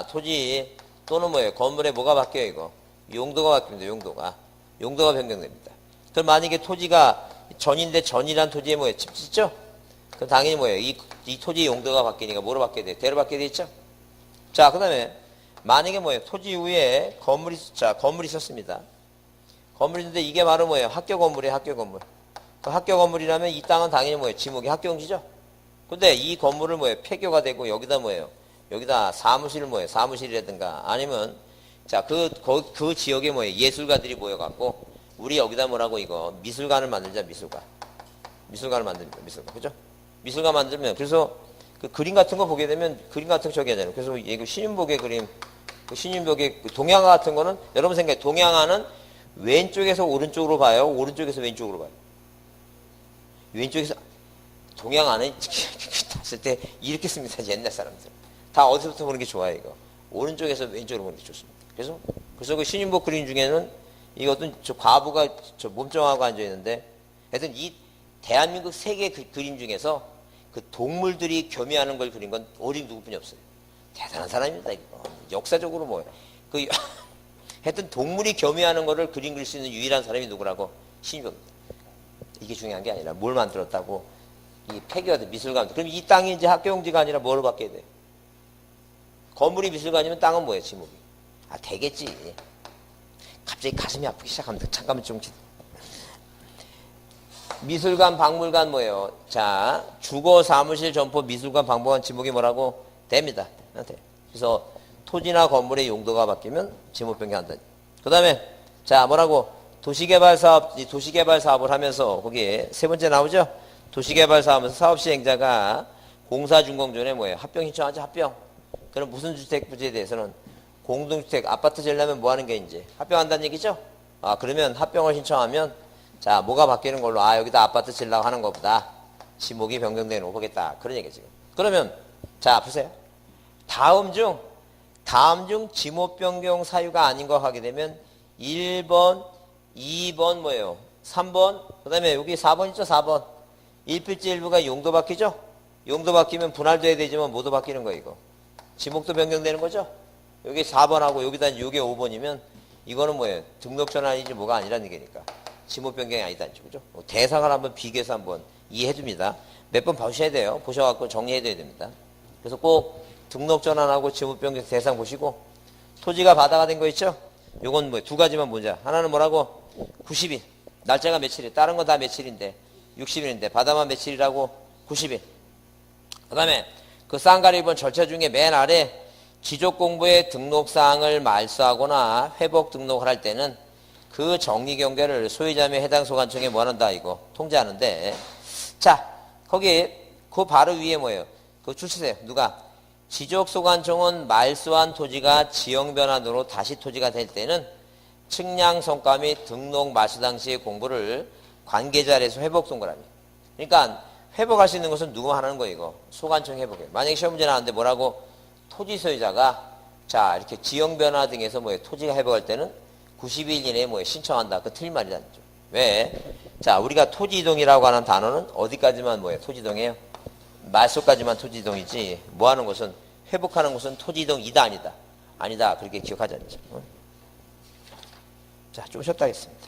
토지 또는 건물에 뭐가 바뀌어요, 이거? 용도가 바뀝니다, 용도가 변경됩니다. 그럼 만약에 토지가 전인데 전이란 토지에 집 짓죠? 그럼 당연히 이 토지의 용도가 바뀌니까 뭐로 바뀌어야 돼요? 대로 바뀌어야 되겠죠? 자, 그 다음에 만약에 토지 위에 건물이 있었습니다. 건물이 있는데 이게 바로 학교 건물이에요, 학교 건물. 그 학교 건물이라면 이 땅은 당연히 지목이 학교용지죠? 근데 이 건물을 폐교가 되고 여기다 여기다 사무실을 사무실이라든가 아니면 자, 그 지역에 예술가들이 모여갖고 우리 여기다 이거 미술관을 만들자, 미술관을 만듭니다, 미술관. 그죠? 미술관 만들면 그래서 그 그림 같은 거 보게 되면 그림 같은 거 저기 하잖아요. 그래서 이거 신윤복의 그림, 신윤복의 동양화 같은 거는 여러분 생각에 동양화는 왼쪽에서 오른쪽으로 봐요? 오른쪽에서 왼쪽으로 봐요? 왼쪽에서 동양화는 봤을 때 이렇게 씁니다. 옛날 사람들. 다 어디서부터 보는 게 좋아요, 이거. 오른쪽에서 왼쪽으로 보는 게 좋습니다. 그래서 그 신윤복 그림 중에는 이것도 저 과부가 저 몸짱하고 앉아있는데 하여튼 이 대한민국 세계 그림 중에서 그 동물들이 겸해하는 걸 그린 건 어린 누구뿐이 없어요. 대단한 사람입니다, 이거. 역사적으로 하여튼 동물이 겸해하는 거를 그림 그릴 수 있는 유일한 사람이 누구라고? 신윤복입니다. 이게 중요한 게 아니라 뭘 만들었다고? 이 폐교가 돼, 미술관. 그럼 이 땅이 이제 학교용지가 아니라 뭐로 바뀌어야 돼? 건물이 미술관이면 땅은 지목이. 되겠지. 갑자기 가슴이 아프기 시작합니다. 잠깐만 좀. 미술관, 박물관 자, 주거, 사무실, 점포, 미술관, 박물관, 지목이 뭐라고? 됩니다. 돼. 그래서 토지나 건물의 용도가 바뀌면 지목 변경한다. 그 다음에 자, 도시개발 사업을 하면서 거기에 세 번째 나오죠? 도시개발 사업에서 사업시행자가 공사준공전에 합병 신청하죠, 합병. 그럼 무슨 주택 부지에 대해서는 공동주택, 아파트 지으려면 뭐 하는 게 이제 합병한다는 얘기죠? 그러면 합병을 신청하면 자, 뭐가 바뀌는 걸로 여기다 아파트 지으려고 하는 것보다 지목이 변경되는 거 보겠다. 그런 얘기죠. 그러면 자, 보세요. 다음 중 지목 변경 사유가 아닌 거 하게 되면 1번, 2번 3번, 그 다음에 여기 4번 있죠? 4번. 1필지 일부가 용도 바뀌죠? 용도 바뀌면 분할돼야 되지만 모두 바뀌는 거 이거. 지목도 변경되는 거죠? 여기 4번하고 여기다 이게 5번이면 이거는 등록전환이지 뭐가 아니라는 얘기니까. 지목 변경이 아니다. 그죠? 대상을 한번 비교해서 한번 이해해 줍니다. 몇 번 보셔야 돼요. 보셔갖고 정리해 줘야 됩니다. 그래서 꼭 등록전환하고 지목 변경 대상 보시고 토지가 바다가 된 거 있죠? 요건 뭐 두 가지만 보자. 하나는 뭐라고? 90일. 날짜가 며칠이에요? 다른 건 다 며칠인데 60일인데 바다만 며칠이라고? 90일. 그 다음에 그 쌍가리 입은 절차 중에 맨 아래 지적공부의 등록사항을 말소하거나 회복 등록을 할 때는 그 정리경계를 소유자 및 해당 소관청에 뭐한다 이거 통지하는데, 자 거기 그 바로 위에 뭐예요? 그거 줄 치세요. 누가? 지적소관청은 말소한 토지가 지형변환으로 다시 토지가 될 때는 측량성과 및 등록 말소 당시의 공부를 관계자리에서 회복 동그라미. 그러니까 회복할 수 있는 것은 누가 하는 거예요 이거? 소관청 회복해. 만약에 시험 문제 나왔는데 뭐라고? 토지 소유자가 자 이렇게 지형변화 등에서 뭐예요? 토지가 회복할 때는 90일 이내에 뭐예요? 신청한다. 그 틀린 말이다. 왜? 자 우리가 토지이동이라고 하는 단어는 어디까지만 뭐예요? 토지이동이에요? 말소까지만 토지이동이지 뭐 하는 것은 회복하는 것은 토지이동이다 아니다. 아니다. 그렇게 기억하자. 자 좀 쉬었다 하겠습니다.